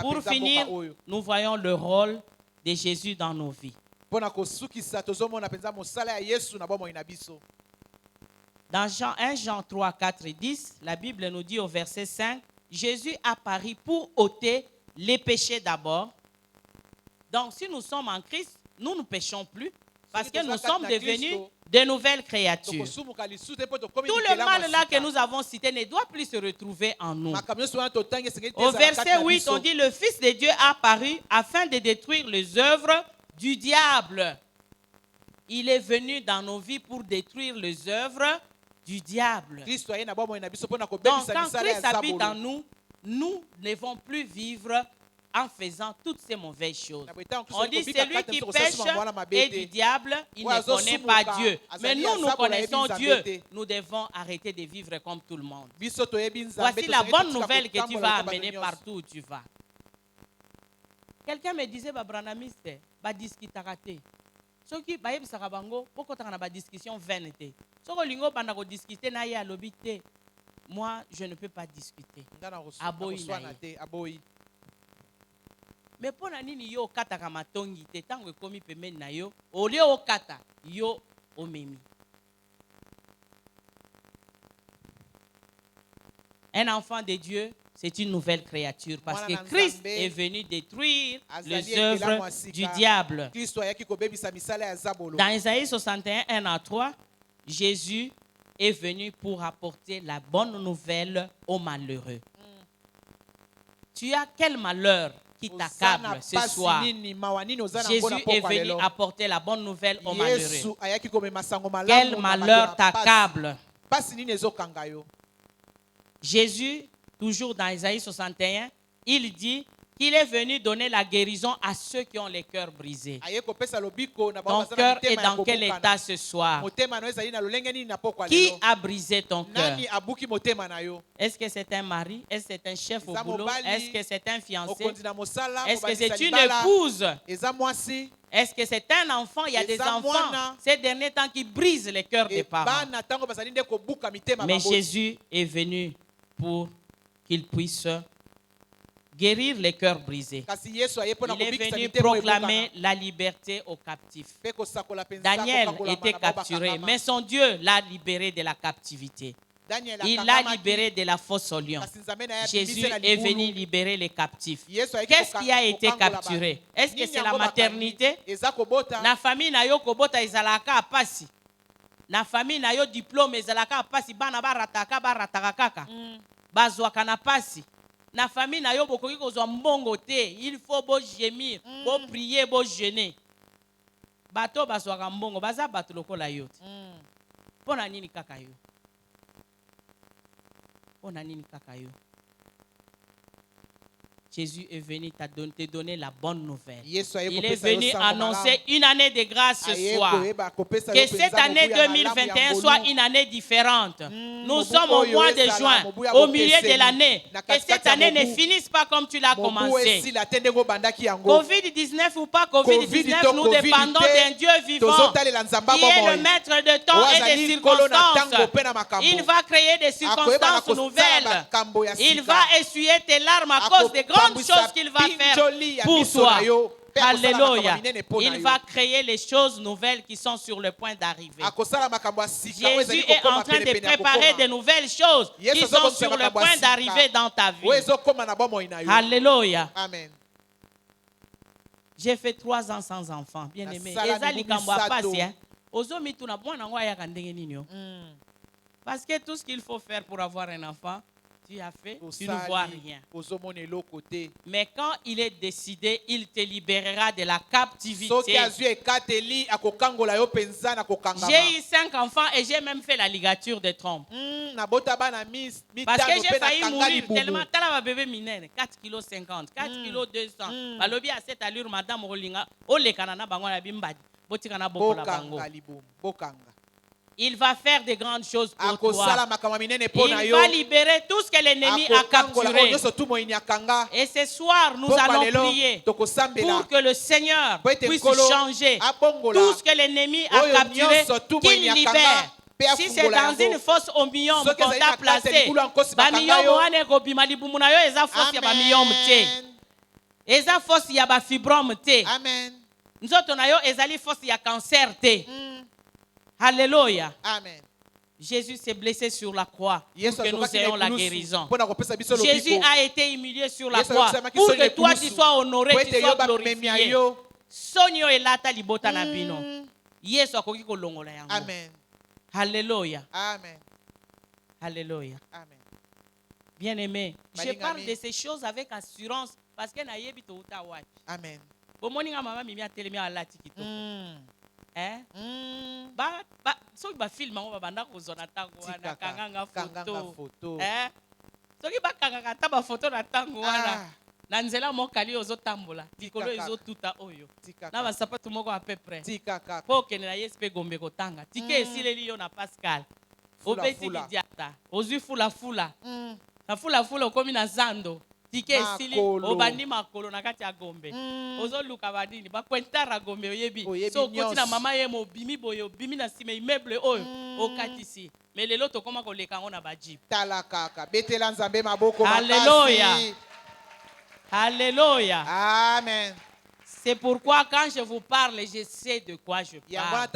Pour finir, nous voyons le rôle de Jésus dans nos vies. Dans 1 Jean 3, 4 et 10, la Bible nous dit au verset 5, Jésus apparut pour ôter les péchés d'abord. Donc si nous sommes en Christ, nous ne péchons plus parce que nous sommes devenus de nouvelles créatures. Tout le mal là que nous avons cité ne doit plus se retrouver en nous. Au verset 8, on dit le Fils de Dieu a apparu afin de détruire les œuvres du diable. Il est venu dans nos vies pour détruire les œuvres du diable. Donc quand Christ habite en nous, nous ne devons plus vivre en faisant toutes ces mauvaises choses. On dit celui qui pêche est du diable, il ne connaît pas Dieu. Mais nous connaissons Dieu. Nous devons arrêter de vivre comme tout le monde. Voici la bonne nouvelle que tu vas amener partout où tu vas. Quelqu'un me disait, Branamiste, discuter. Ce qui est bango, pourquoi tu as une discussion vaine? Moi, je ne peux pas discuter. Mais pour nini yo kata kama tongi te tango komi pembeni na yo ole o kata yo omemi. Un enfant de Dieu, c'est une nouvelle créature parce que Christ est venu détruire les œuvres du diable. Dans Isaïe 61, 1 à 3, Jésus est venu pour apporter la bonne nouvelle aux malheureux. Tu as quel malheur qui t'accable ce soir? Jésus est venu apporter la bonne nouvelle aux malheureux. Quel malheur t'accable? Jésus, toujours dans Isaïe 61, il dit qu'il est venu donner la guérison à ceux qui ont les cœurs brisés. Ton cœur est dans quel état ce soir? Qui a brisé ton cœur? Est-ce que c'est un mari? Est-ce que c'est un chef au boulot? Est-ce que c'est un fiancé? Est-ce que c'est une épouse? Est-ce que c'est un enfant? Il y a des enfants ces derniers temps qui brisent les cœurs des parents. Mais Jésus est venu pour qu'il puisse guérir les cœurs brisés. Il est venu proclamer la liberté aux captifs. Daniel était capturé, mais son Dieu l'a libéré de la captivité. Il l'a libéré de la fosse au lion. Jésus est venu libérer les captifs. Qu'est-ce qui a été capturé? Est-ce que c'est la maternité? La famille na yo kobota ezalaka apasi. La famille na yo diplôme ezalaka apasi bana barataka kaka. Bazwaka na pasi. Na famille na yo bokoki kozwa mbongo te. Il faut bo gémir, bo prier, bo jeûner. Bato bazwaka mbongo baza bato lokola yo. Pona nini kaka yo? Pona nini kaka yo? Jésus est venu te donner la bonne nouvelle. Il est venu annoncer une année de grâce ce soir. Que cette année 2021 soit une année différente. Nous sommes au mois de juin, au milieu de l'année. Que cette année ne finisse pas comme tu l'as commencé. Covid-19 ou pas Covid-19, nous dépendons d'un Dieu vivant qui est le maître de temps et des circonstances. Il va créer des circonstances nouvelles. Il va essuyer tes larmes à cause des grandes choses qu'il va faire pour toi. Alléluia. Il va créer les choses nouvelles qui sont sur le point d'arriver. Jésus est en train de préparer de nouvelles choses qui sont sur le point d'arriver dans ta vie. Alléluia. Amen. J'ai fait 3 ans sans enfant. Bien aimé. Parce que tout ce qu'il faut faire pour avoir un enfant, tu as fait, tu ne vois rien. Mais quand il est décidé, il te libérera de la captivité. J'ai eu 5 enfants et j'ai même fait la ligature des trompes. Parce que j'ai failli mourir tellement. T'as la bébé mineur, 4 kg 50, 4 kg 200. Balobi à cette allure, madame Rolinga, ole kanana bangona bimbadi, botikana bokola bango. Il va faire de grandes choses pour toi. Il va libérer tout ce que l'ennemi a capturé. Et ce soir, nous allons prier pour que le Seigneur puisse changer tout ce que l'ennemi a capturé, qu'il libère. Si c'est dans une fosse au million qu'on t'a placé, eza fosse ya ba fibrome te. Nzoto na yo ezali fosse ya cancer te. Alléluia. Amen. Jésus s'est blessé sur la croix pour que nous ayons la guérison. Jésus a été humilié sur la croix pour que toi tu sois honoré, tu sois glorifié. Sonyo elata libota na bino. Yesu akoki kolongola yango. Amen. Alléluia. Amen. Alléluia. Amen. Bien-aimé, je parle de ces choses avec assurance parce que na yebi to uta wapi. Amen. Bomoninga mama mimi atelemi alati kitoko. Soki ba film ngo babanda kozona tango wana kanganga photo soki ba kangaka ta ba photo na tango wana na nzela mokali ozotambola tikolo ezotuta oyo na ba sapato moko à peu près po kene na yespe gombe kotanga tike esileli yo na Pascal obeti diata ozwi fula na fula okomi na zando tike esili obandi makolo na kati ya gombe ozoluka badini bakwentara gombe oyebi so koti na mama ye mobimi boye obimi na sima immeuble oyo okatisi mais lelo tokoma koleka ngo na bajip tala kaka betela nzambe maboko makasi. Alléluia. Alléluia. Amen. C'est pourquoi quand je vous parle, je sais de quoi je parle.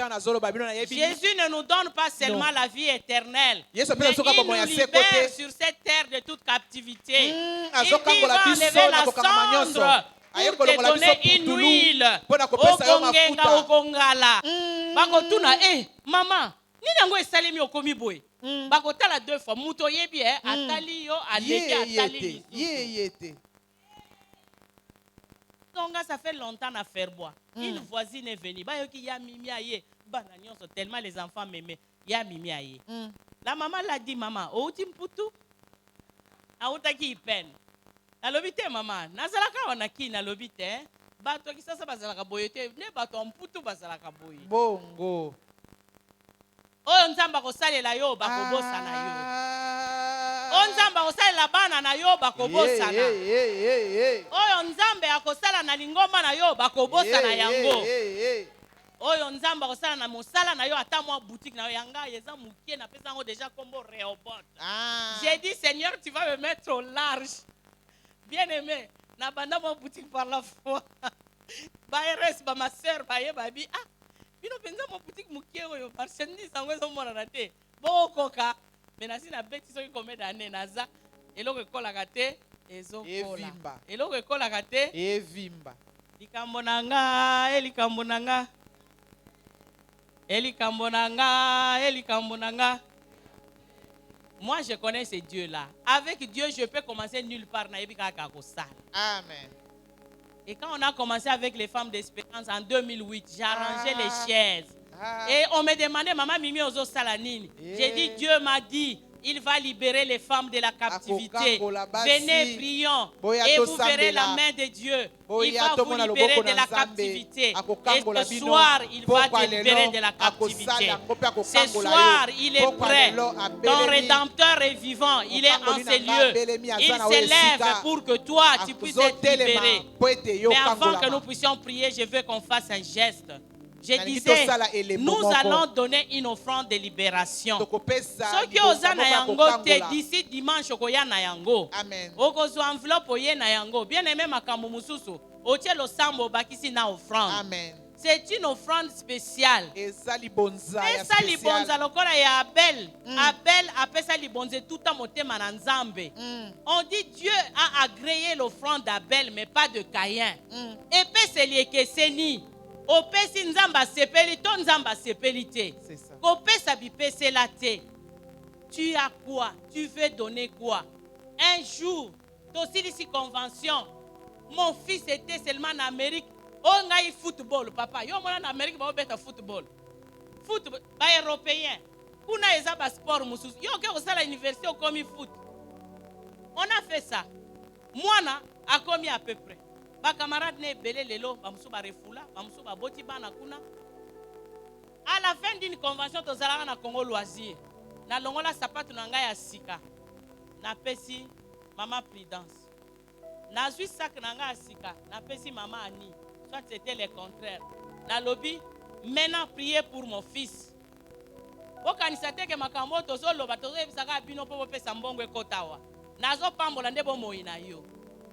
Jésus ne nous donne pas seulement la vie éternelle, mais il nous libère sur cette terre de toute captivité. Il dit qu'il va enlever la cendre pour te donner une huile. Okongengala. Bakotuna, maman, Nini yango esalemi okomi boye. Bakotala 2 fois. Muto yebi atali yo aleki atali. Yé. Donc ça fait longtemps à faire boire. Une voisine est venue. Ba yoki ya mimi aye. Bana nyonso tellement les enfants m'aimaient. Ya mimi aye. La maman l'a dit maman, o uti mputu. A utaki peine. Na lobite maman, nazalaka wanaki na lobite. Bato ki sasa bazalaka boyete, ne bato mputu bazalaka boye. Bongo. Oyo nzamba kosalela yo bakobosa na yo. Oyo nzamba kosalela bana na yo bakobosa na. Oyo nzambe akosala na lingomba na yo bakobosa na yango. Oyo nzamba kosala na mosala na yo ata mwa boutique na yo yanga yeza mukie na pesa ngo déjà combo Rehoboth. J'ai dit Seigneur, tu vas me mettre au large. Bien aimé, na banda mo boutique par la foi. Ba RS ba ma sœur ba ye ba bi bino penza mo boutique mukie oyo marchandise ngo zo mona na te. Bo koka menasi na beti so combien d'années naza eloko ekolaka te ezo kola. Eloko ekolaka te evimba. Likambo nanga elikambo nanga. Elikambo nanga. Moi, je connais ces dieux-là. Avec Dieu, je peux commencer nulle part. Amen. Et quand on a commencé avec les femmes d'espérance en 2008, j'ai arrangé les chaises. Et on me demandait, maman Mimi Ozo Salanine. J'ai dit, Dieu m'a dit, il va libérer les femmes de la captivité. Venez, prions. Et vous verrez la main de Dieu. Il va vous libérer de la captivité. Et ce soir, il va te libérer de la captivité. Ce soir, il est prêt. Ton Rédempteur est vivant. Il est en ces lieux. Il s'élève pour que toi, tu puisses être libéré. Mais avant que nous puissions prier, je veux qu'on fasse un geste. Je disais, nous allons donner une offrande de libération. Ce qui osa na yango te d'ici dimanche okoya na yango. Okozo enveloppe oye na yango. Bien aimé makambo mususu. Otie lo sambo bakisi na offrande. C'est une offrande spéciale. Esa libonza lokola ya Abel. Abel apesa libonze tout en motema na nzambe. On dit Dieu a agréé l'offrande d'Abel mais pas de Caïn. Et pese liekeseni. Opesi nzamba sepeli to nzamba sepeli te. Kopesa bipese la te. Tu as quoi? Tu veux donner quoi? Un jour, tosilisi convention. Mon fils était seulement en Amérique. On a eu football, papa. Yo mona en Amérique ba obeta football. Football ba européen. Kuna eza ba sport mususu. Yo ke osala université au komi foot. On a fait ça. Mwana a commis à peu près. Ba camarade ne belé lelo, ba musu ba refula, ba musu ba boti bana kuna. À la fin d'une convention tozalaka na Congo loisir. Na longola sapato na ngai ya sika. Na pesi mama Prudence. Na zui sac na ngai ya sika, na pesi mama Annie. Soit c'était le contraire. Na lobby, maintenant priez pour mon fils. Okanisa te ke makambo tozo loba tozo ebisaka bino po pesa mbongo ekotawa. Nazo pambola nde bo moina yo.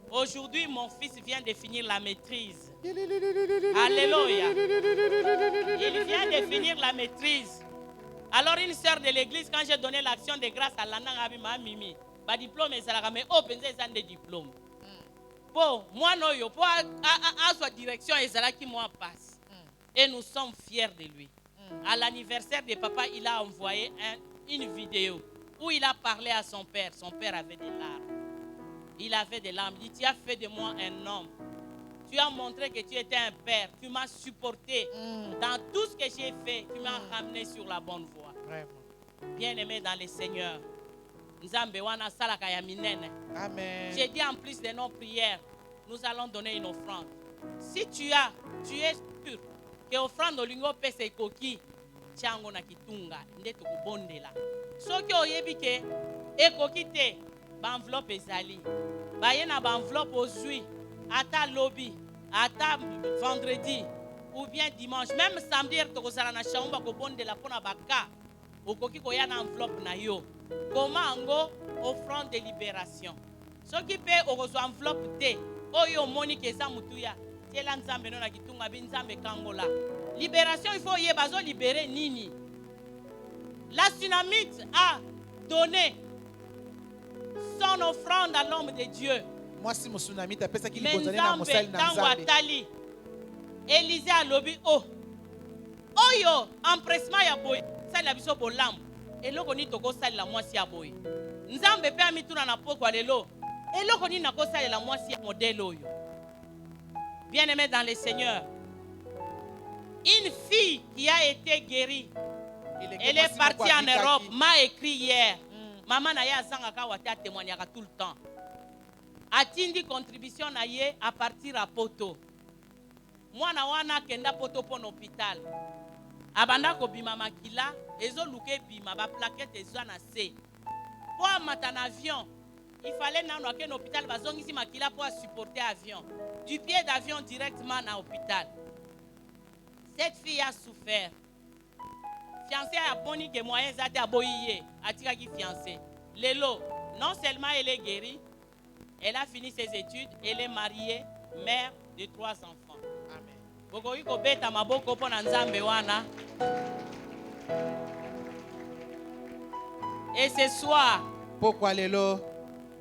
Aujourd'hui, mon fils vient de finir la maîtrise. Alléluia. Il vient de finir la maîtrise. Alors, une sœur de l'église, quand j'ai donné l'action de grâce à l'Anang Abima Mimi, ma diplôme est ça, mais oh, pensez ça des diplômes. Bon, moi, non, yo, pour à sa direction, et c'est là qui moi passe. Et nous sommes fiers de lui. À l'anniversaire de papa, il a envoyé une vidéo où il a parlé à son père. Son père avait des larmes. Il avait des larmes. Il dit, tu as fait de moi un homme. Tu as montré que tu étais un père. Tu m'as supporté. Dans tout ce que j'ai fait, tu m'as ramené sur la bonne voie. Bien-aimé dans le Seigneur. Amen. J'ai dit en plus de nos prières, nous allons donner une offrande. Si tu es sûr que l'offrande olingo pese koki, chango na kitunga, ndeto kubondela. Soki oyebi ke ekoki te, ba enveloppe ezali. Ba yena ba enveloppe ozui, ata lobby, ata vendredi ou bien dimanche, même samedi tokozala na chamba ko bondela pona baka. Okoki koya na enveloppe na yo. Comment ngo offrande de libération. Soki pe okozo enveloppe te, oyo moni keza mutuya. Tiela nzambe no na kitunga bi nzambe kangola. Libération, il faut yebazo libérer nini. La Tsunamite a donné son offrande à l'homme de Dieu. Moi si mon Tsunamite a pesa ki Mais libonzali na mosali na nzambe. Élisée a lobby oh. Oyo empressement ya boy. sali biso bolambo eloko ni toko sali la mwasi ya boye nzambe pe amituna na pokwa lelo eloko ni nako sali la mwasi ya modèle oyo. Bien-aimé dans le Seigneur, une fille qui a été guérie, elle est partie en Europe, m'a écrit hier. Maman na ya zangaka wata témoignera tout le temps. Atindi contribution na ye à partir à Poto. Mwana wana kenda Poto pour l'hôpital. Abanda ko bima makila, ezo luke bima ba plaquette ezo na C. Pour matin en avion, il fallait nano à l'hôpital bazongisi makila pour supporter avion. Du pied d'avion directement à l'hôpital. Cette fille a souffert. Fiancée a boni que moyen zate a boyé, a tiré qui fiancée. Lelo, non seulement elle est guérie, elle a fini ses études, elle est mariée, mère de 3 enfants. Amen. Bokoki ko beta maboko po na nzambe wana. Et ce soir, pourquoi lelo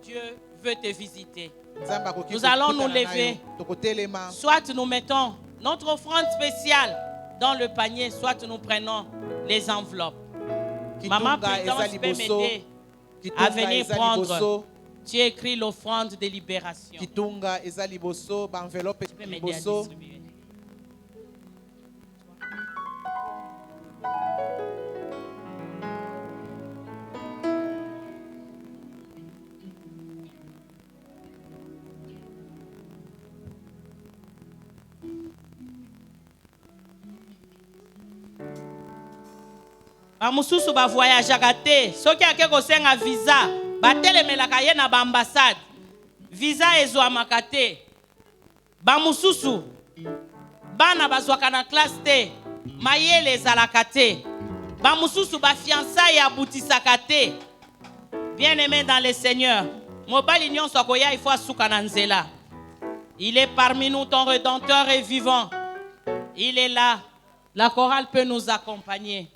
Dieu veut te visiter. Nous Nous allons nous lever. Soit nous mettons notre offrande spéciale dans le panier, soit nous prenons les enveloppes. Maman Prudence peut m'aider à venir prendre. Tu écris l'offrande de libération. Tu peux m'aider à distribuer. Bamususu ba voyage te soki ake ko senga visa batelemelaka ye na ba ambassade visa ezwamaka te bamususu bana bazwaka na classe te mayele ezalaka te bamususu ba fiançailles abutisaka te. Bien-aimé dans le Seigneur, mobali nyonso akoya il faut asuka na nzela. Il est parmi nous, ton Rédempteur est vivant. Il est là. La chorale peut nous accompagner.